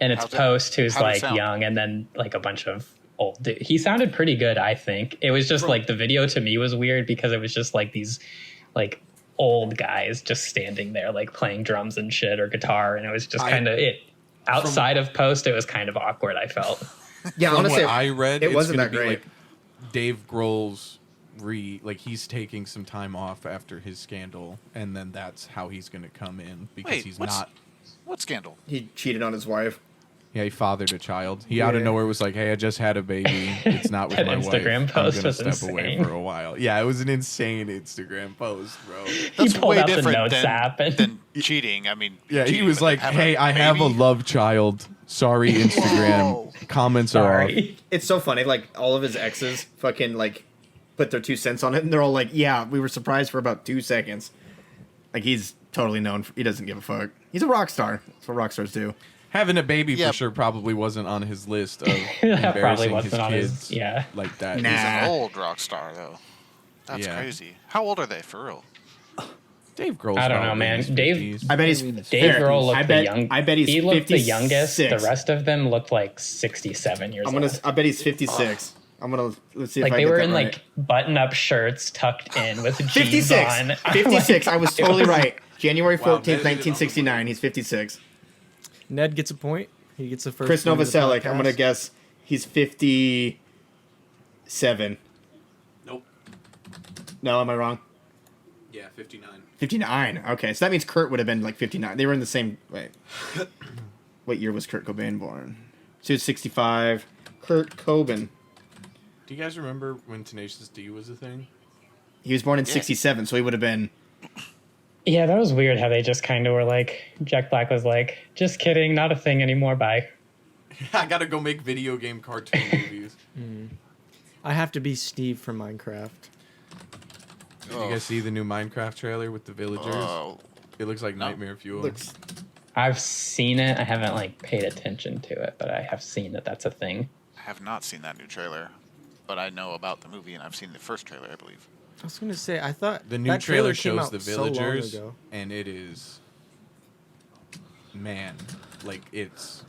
and it's Post who's like young, and then like a bunch of old. He sounded pretty good, I think. It was just like the video to me was weird because it was just like these like old guys just standing there like playing drums and shit or guitar, and it was just kind of it. Outside of Post, it was kind of awkward, I felt. Yeah, honestly, I read it wasn't that great. Like Dave Grohl's he's taking some time off after his scandal, and then that's how he's going to come in because he's not. What scandal? He cheated on his wife. Yeah, he fathered a child. He out of nowhere was like, "Hey, I just had a baby. It's not with That my Instagram wife. post I'm gonna was step away insane. for a while." Yeah, it was an insane Instagram post, bro. That's he pulled way out the different notes app and than cheating. I mean, Yeah, he cheating, was but like, having "Hey, I have a baby? love child. Sorry, Instagram. Comments are off." sorry. It's so funny. Like all of his exes, fucking like, put their 2 cents on it, and they're all like, "Yeah, we were surprised for about 2 seconds." Like he's totally known. He doesn't give a fuck. He's a rock star. That's what rock stars do. Having a baby Yeah. for sure probably wasn't on his list of That probably embarrassing his wasn't on kids. his Like that. Nah. He's an old rock star, though. That's Yeah. crazy. How old are they, for real? Dave Grohl's I don't know, probably man. in his Dave- 50s. I bet he's Dave fair. Grohl looked I bet, the young. I bet he's he looked 56. the youngest. The rest of them looked like 67 years I'm old. gonna. I bet he's 56. I'm gonna. Let's see Like if I they get were that in right. like button-up shirts tucked in with jeans 56. on. 56. I was It totally was- right. January 14th, Ned did it on the 1969. He's 56. Ned gets a point. He gets the first. Chris point of the Novoselic. I'm podcast. gonna guess he's 57. Nope. No, am I wrong? Yeah, 59. 59. Okay, so that means Kurt would have been like 59. They were in the same. Wait. What year was Kurt Cobain born? So he was 65. Kurt Cobain. Do you guys remember when Tenacious D was a thing? He was born in 67, so he would have been. Yeah, that was weird how they just kind of were like, Jack Black was like, just kidding, not a thing anymore, bye. I gotta go make video game cartoon movies. I have to be Steve from Minecraft. Did you guys see the new Minecraft trailer with the villagers? Oh, It looks like Nightmare Fuel. Looks. I've seen it. I haven't like paid attention to it, but I have seen that that's a thing. I have not seen that new trailer, but I know about the movie, and I've seen the first trailer, I believe. I was gonna say I thought The new that trailer came shows out the so long villagers, ago. and it is, man, like that's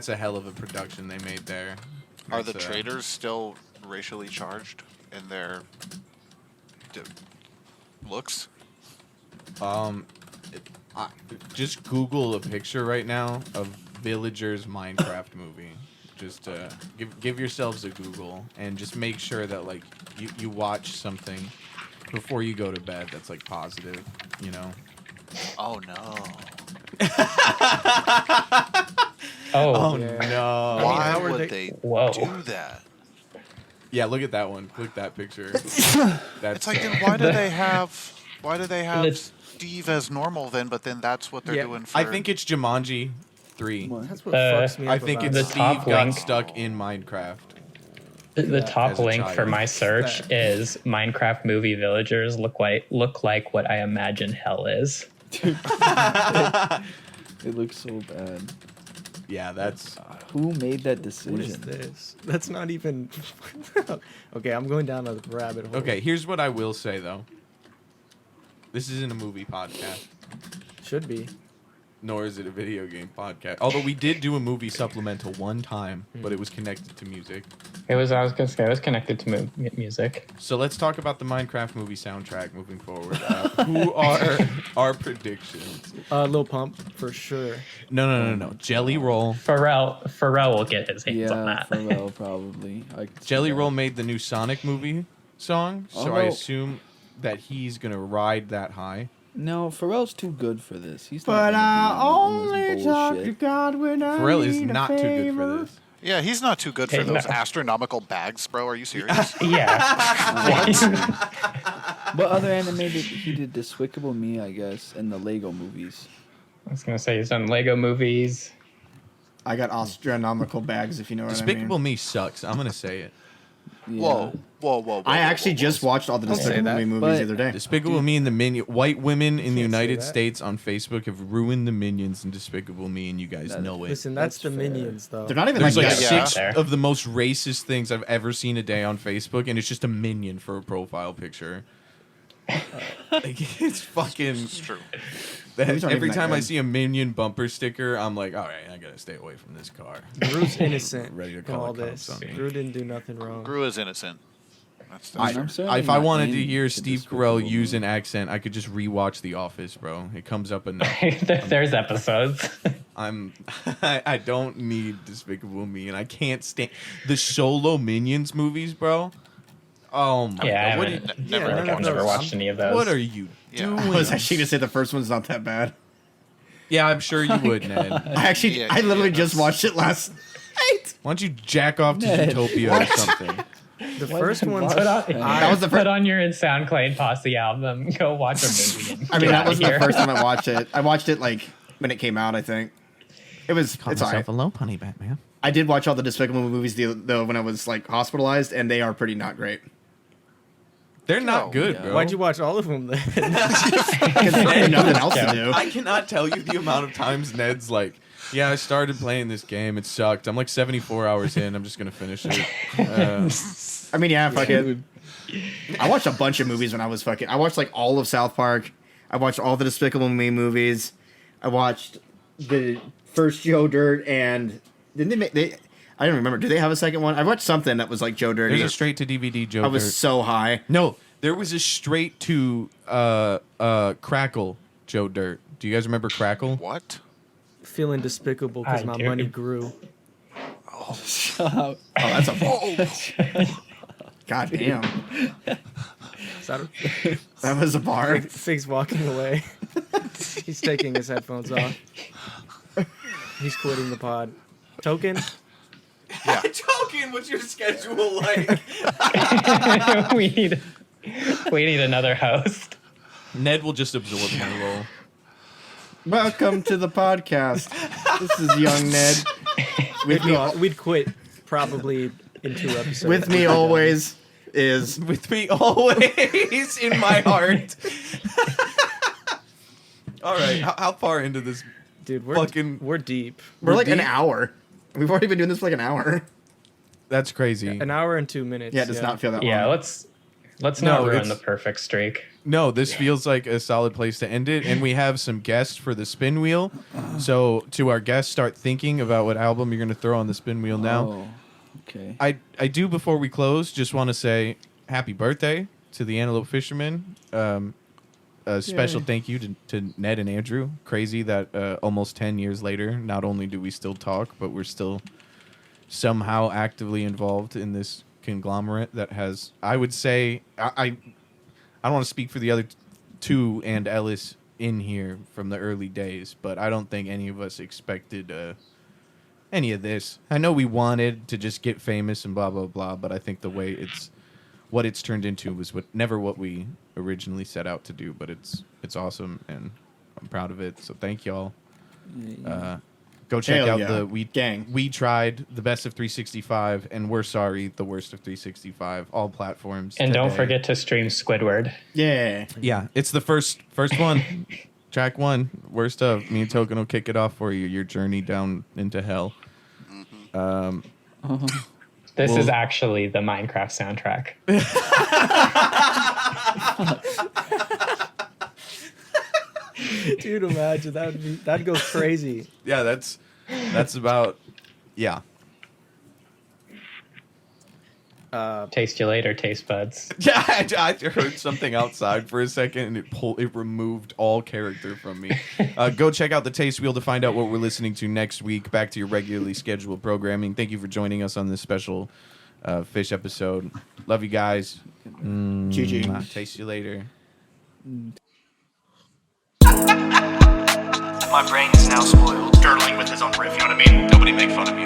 a hell of a production they made there. Are the It's, traders still racially charged in their looks? Just Google a picture right now of villagers Minecraft movie. Just give yourselves a Google and just make sure that like you watch something before you go to bed that's like positive, you know. Oh no! Oh, Yeah. No. Why how are would they- they Whoa. do that? Yeah, look at that one. Click that picture. That's It's like, then why do they have? Why do they have Let's- Steve as normal then? But then that's what they're Yeah, doing for. I think it's Jumanji 3. That's what Uh, fucks me up I think about it's The it. Steve top got link. stuck in Minecraft. The top as a link for child. my search is Minecraft movie villagers look like what I imagine hell is. It looks so bad. Yeah, that's Who made that What is decision? this? That's not even. Okay, I'm going down a rabbit hole. okay. Here's what I will say though. This isn't a movie podcast, Should be. nor is it a video game podcast. Although we did do a movie supplemental one time, but it was connected to music. I was gonna say, it was connected to music. So let's talk about the Minecraft movie soundtrack moving forward. Who are our predictions? Lil Pump for sure. No. Jelly Roll. Pharrell will get his hands on Yeah, that. Pharrell probably. I could see Jelly that. Roll made the new Sonic movie song, so I Although- assume that he's gonna ride that high. No, Pharrell's too good for this. He's But not I gonna be only in this talk to bullshit. God when I Pharrell is need a not too good for favor. this. Yeah, he's not too good for Hey, those no. astronomical bags, bro. Are you serious? Yeah. What other animated? He did Despicable Me, I guess, and the Lego movies. I was gonna say he's done Lego movies. I got astronomical bags, if you know what I Despicable mean. Me sucks. I'm gonna say it. Whoa. I actually just watched all the say Despicable that, Me movies but- the other day. Despicable Me and the Minion. White women in the Can't say United that. States on Facebook have ruined the Minions and Despicable Me, and you guys know it. Listen, that's the fair. Minions though. They're not even There's like like that. Yeah. six There. of the most racist things I've ever seen a day on Facebook, and it's just a minion for a profile picture. Like, it's fucking. It's true. Those aren't Every even that time I good. see a minion bumper sticker, I'm like, all right, I gotta stay away from this car. Gru's innocent Ready to in call all the cops this. on me. Gru didn't do nothing wrong. Gru is innocent. That's I- true. I'm certainly If I not wanted to into hear Steve Despicable Carell Me. use an accent, I could just rewatch The Office, bro. It comes up enough. There's episodes. I don't need Despicable Me, and I can't stand the solo Minions movies, bro. Oh my Yeah, I god, haven't. Never. Yeah, Like, none I've of never those. watched any of those. what are you Yeah. doing? I was actually gonna say the first one's not that bad. Yeah, I'm sure you would, Ned. Yeah, I literally yeah, just that's- watched it last night. Why don't you jack off to Ned, Zootopia or something? The first one's Put on, That was the put first. on your SoundCloud Posse album. Go watch a movie. And I mean, get that outta wasn't the here. first time I watched it. I watched it like when it came out. I think it was. It's alright. a low punny Batman. I did watch all the Despicable Me movies though when I was like hospitalized, and they are pretty not great. They're not Oh, good, yeah. bro. Why'd you watch all of them then? Because there's nothing else to do. I cannot tell you the amount of times Ned's like, yeah, I started playing this game. It sucked. I'm like 74 hours in. I'm just going to finish it. I mean, yeah, fuck it. I watched a bunch of movies when I was fucking. I watched like all of South Park. I watched all the Despicable Me movies. I watched the first Joe Dirt and didn't they make they? I don't remember. Did they have a second one? I watched something that was like Joe Dirty. There's a straight to DVD Joe I was Dirt. so high. No, there was a straight to Crackle Joe Dirt. Do you guys remember Crackle? What? Feeling despicable because I my do. money grew. Oh, that's a God damn. Is that That was a bar. Fig's walking away. He's taking his headphones off. He's quitting the pod. Token? Token, what's your schedule like? we need another host. Ned will just absorb my role. Welcome to the podcast. This is young Ned. We'd quit probably in 2 episodes. With me always is With me always in my heart. All right, how far into this? Dude, we're deep. we're like an deep. hour. We've already been doing this for like an hour. That's crazy. An hour and 2 minutes. Yeah, it does not feel that Yeah, long. let's No, not ruin it's- the perfect streak. No, this feels like a solid place to end it, and we have some guests for the spin wheel. So, to our guests, start thinking about what album you're going to throw on the spin wheel now. Oh, okay. I do, before we close, just want to say happy birthday to the Antelope Fishermen. A special thank you to Ned and Andrew. Crazy that almost 10 years later, not only do we still talk, but we're still somehow actively involved in this conglomerate that has, I would say, I don't want to speak for the other two and Ellis in here from the early days, but I don't think any of us expected any of this. I know we wanted to just get famous and blah blah blah, but I think the way what it's turned into was never what we originally set out to do. But it's awesome, and I'm proud of it. So thank y'all. Go check Hell out yeah. the Gang. We tried the best of 365, and we're sorry, the worst of 365. All platforms. And don't today. forget to stream Squidward. Yeah. Yeah, it's the first one. Track 1, worst of. Me and Token will kick it off for you. Your journey down into hell. This is actually the Minecraft soundtrack. Dude, imagine that'd go crazy. Yeah, that's about. Yeah. Taste you later, taste buds. Yeah, I heard something outside for a second, and it removed all character from me. Go check out the Taste Wheel to find out what we're listening to next week. Back to your regularly scheduled programming. Thank you for joining us on this special fish episode. Love you guys. GG. Taste you later. My brain is now spoiled. Dirtling with his own riff, you know what I mean? Nobody make fun of me.